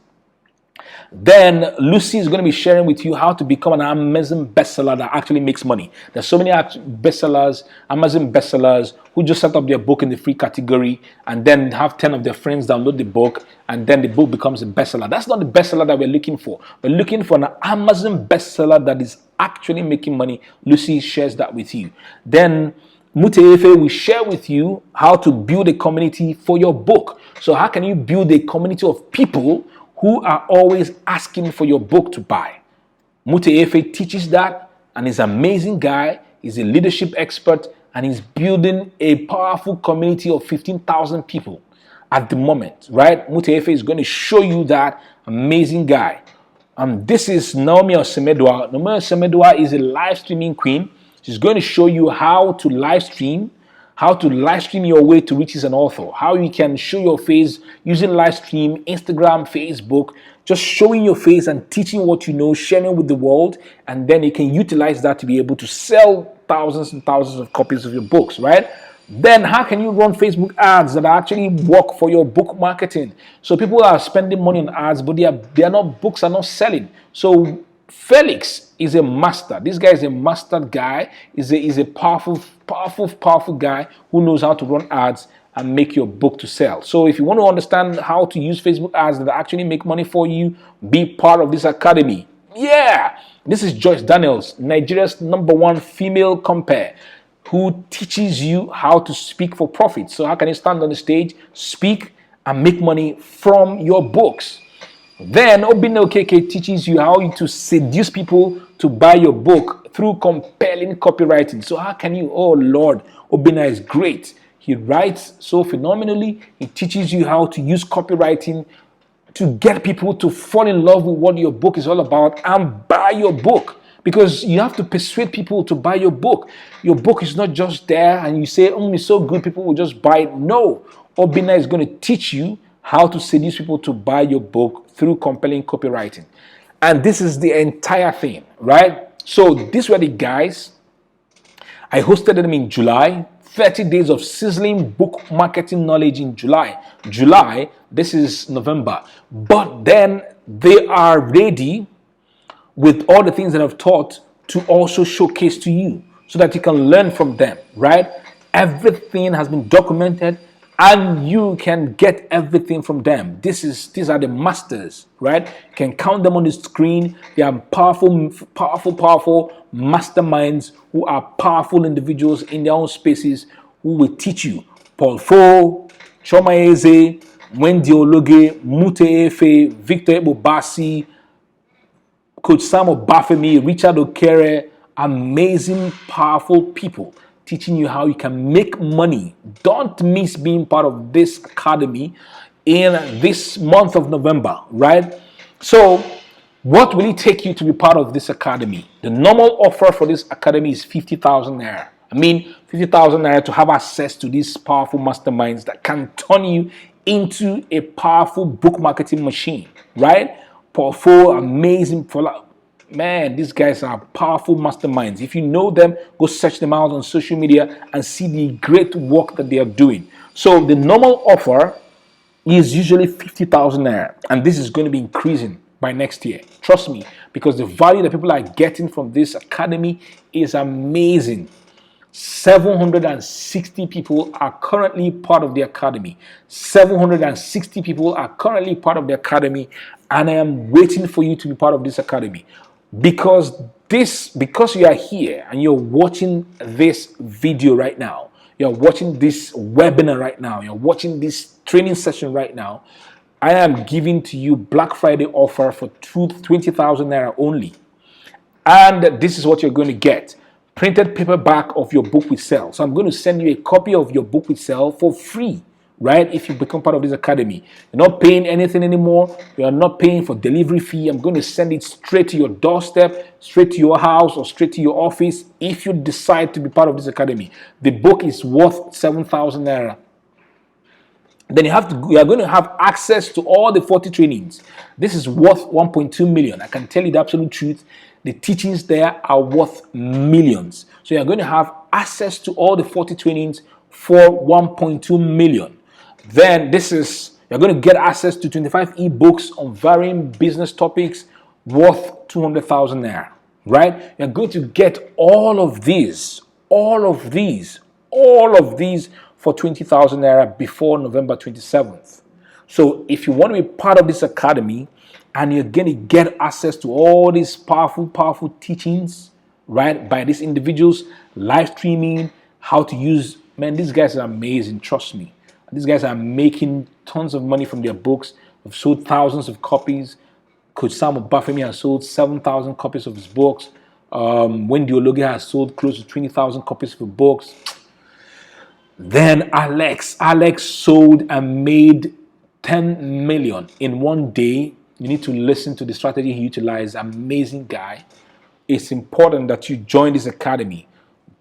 Then Lucy is going to be sharing with you how to become an Amazon bestseller that actually makes money. There's so many bestsellers, Amazon bestsellers, who just set up their book in the free category and then have 10 of their friends download the book and then the book becomes a bestseller. That's not the bestseller that we're looking for. We're looking for an Amazon bestseller that is actually making money. Lucy shares that with you. Then Muteefe will share with you how to build a community for your book. So how can you build a community of people who are always asking for your book to buy? Muteefe teaches that, and he's an amazing guy. He's a leadership expert, and he's building a powerful community of 15,000 people at the moment, right? Muteefe is going to show you that. Amazing guy. This is Naomi Osemedwa. Naomi Osemedwa is a live streaming queen. She's going to show you how to live stream your way to reach as an author, how you can show your face using live stream, Instagram, Facebook, just showing your face and teaching what you know, sharing with the world, and then you can utilize that to be able to sell thousands and thousands of copies of your books, right? Then how can you run Facebook ads that actually work for your book marketing? So people are spending money on ads, but books are not selling. So Felix is a master. This guy is a master guy. He's a powerful guy who knows how to run ads and make your book to sell. So if you want to understand how to use Facebook ads that actually make money for you, be part of this academy. Yeah, this is Joyce Daniels, Nigeria's #1 female compere, who teaches you how to speak for profit. So how can you stand on the stage, speak, and make money from your books? Then Obinna Okeke teaches you how to seduce people to buy your book through compelling copywriting. So how can you? Oh Lord, Obinna is great. He writes so phenomenally. He teaches you how to use copywriting to get people to fall in love with what your book is all about and buy your book. Because you have to persuade people to buy your book. Your book is not just there and you say, oh, it's so good, people will just buy it. No, Obinna is going to teach you how to seduce people to buy your book through compelling copywriting. And this is the entire thing, right? So these were the guys. I hosted them in July. 30 days of sizzling book marketing knowledge in July. This is November. But then they are ready with all the things that I've taught to also showcase to you so that you can learn from them, right? Everything has been documented and you can get everything from them. These are the masters, right? You can count them on the screen. They are powerful masterminds who are powerful individuals in their own spaces who will teach you. Paul Fo, Choma Eze, Wendy Ologe, Mute Efe, Victor Ebobasi, Coach Sam Obafemi, Richard Okere, amazing, powerful people teaching you how you can make money. Don't miss being part of this academy in this month of November, right? So What will it take you to be part of this academy? The normal offer for this academy is 50,000 naira. I mean, 50,000 naira to have access to these powerful masterminds that can turn you into a powerful book marketing machine, right? Powerful, amazing, man, these guys are powerful masterminds. If you know them, go search them out on social media and see the great work that they are doing. So the normal offer is usually 50,000 naira, and this is going to be increasing by next year. Trust me, because the value that people are getting from this academy is amazing. 760 people are currently part of the academy. 760 people are currently part of the academy, and I am waiting for you to be part of this academy. Because you are here and you're watching this video right now, you're watching this webinar right now, you're watching this training session right now, I am giving to you Black Friday offer for 20,000 naira only. And this is what you're going to get. Printed paperback of your book we sell. So I'm going to send you a copy of your book we sell for free, right? If you become part of this academy, you're not paying anything anymore. You're not paying for delivery fee. I'm going to send it straight to your doorstep, straight to your house, or straight to your office if you decide to be part of this academy. The book is worth 7,000 naira. Then you are going to have access to all the 40 trainings. This is worth 1.2 million. I can tell you the absolute truth. The teachings there are worth millions. So you're going to have access to all the 40 trainings for 1.2 million. Then you're going to get access to 25 ebooks on varying business topics worth 200,000 naira, right? You're going to get all of these for 20,000 naira before November 27th. So if you want to be part of this academy and you're going to get access to all these powerful teachings, right, by these individuals, live streaming, how to use, man, these guys are amazing, trust me. These guys are making tons of money from their books. They've sold thousands of copies. Coach Sam Obafemi has sold 7,000 copies of his books. Wendy Ologe has sold close to 20,000 copies of her books. Then Alex sold and made 10 million in one day. You need to listen to the strategy he utilized. Amazing guy. It's important that you join this academy.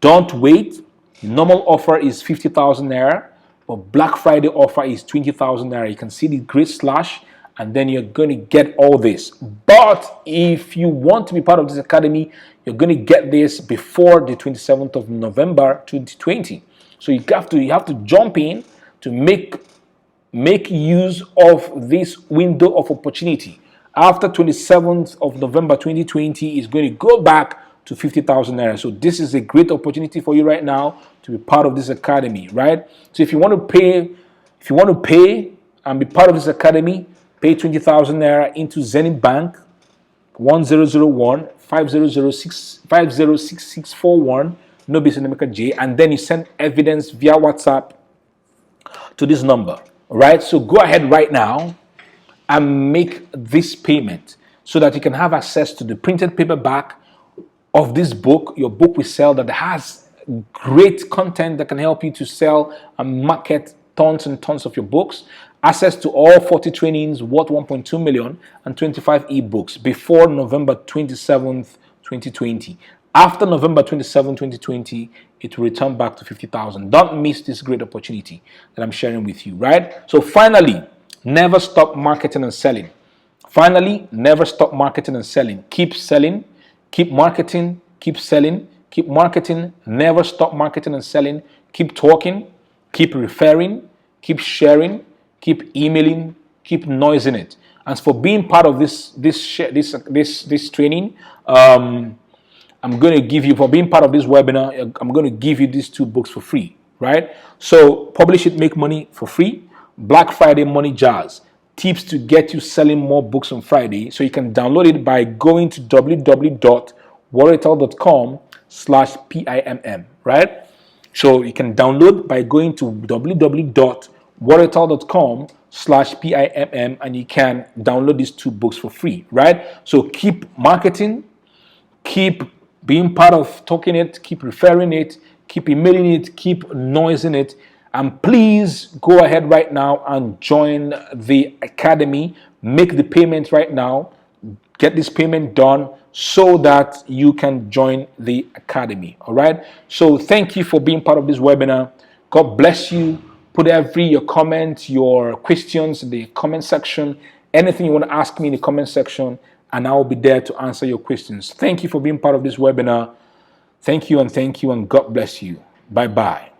Don't wait. The normal offer is 50,000 naira, but Black Friday offer is 20,000 naira. You can see the great slash, and then you're going to get all this. But if you want to be part of this academy, you're going to get this before the 27th of November 2020. So you have to jump in to make use of this window of opportunity. After 27th of November 2020 is going to go back to 50,000 naira. So this is a great opportunity for you right now to be part of this academy, right? So if you want to pay and be part of this academy, pay 20,000 naira into Zenith Bank 1001 5006 506641 no business J, and then you send evidence via WhatsApp to this number. All right, so go ahead right now and make this payment so that you can have access to the printed paperback of this book, your book we sell, that has great content that can help you to sell and market tons and tons of your books. Access to all 40 trainings worth 1.2 million and 25 ebooks before November 27th, 2020. After November 27, 2020, it will return back to 50,000. Don't miss this great opportunity that I'm sharing with you, right? So finally, never stop marketing and selling. Finally, never stop marketing and selling. Keep selling, keep marketing, keep selling, keep marketing, never stop marketing and selling. Keep talking, keep referring, keep sharing, keep emailing, keep noising it. As for being part of this training, I'm going to give you, for being part of this webinar, I'm going to give you these two books for free, right? So Publish It, Make Money for free. Black Friday Money Jars, tips to get you selling more books on Friday. So you can download it by going to www.warriortal.com/PIMM, right? So you can download by going to www.warriortal.com/PIMM, and you can download these two books for free, right? So keep marketing, keep being part of talking it, keep referring it, keep emailing it, keep noising it, and please go ahead right now and join the academy. Make the payment right now. get this payment done so that you can join the academy. All right. So thank you for being part of this webinar. God bless you. Put your comments, your questions in the comment section. Anything you want to ask me in the comment section, and I will be there to answer your questions. Thank you for being part of this webinar. Thank you, and God bless you. Bye-bye.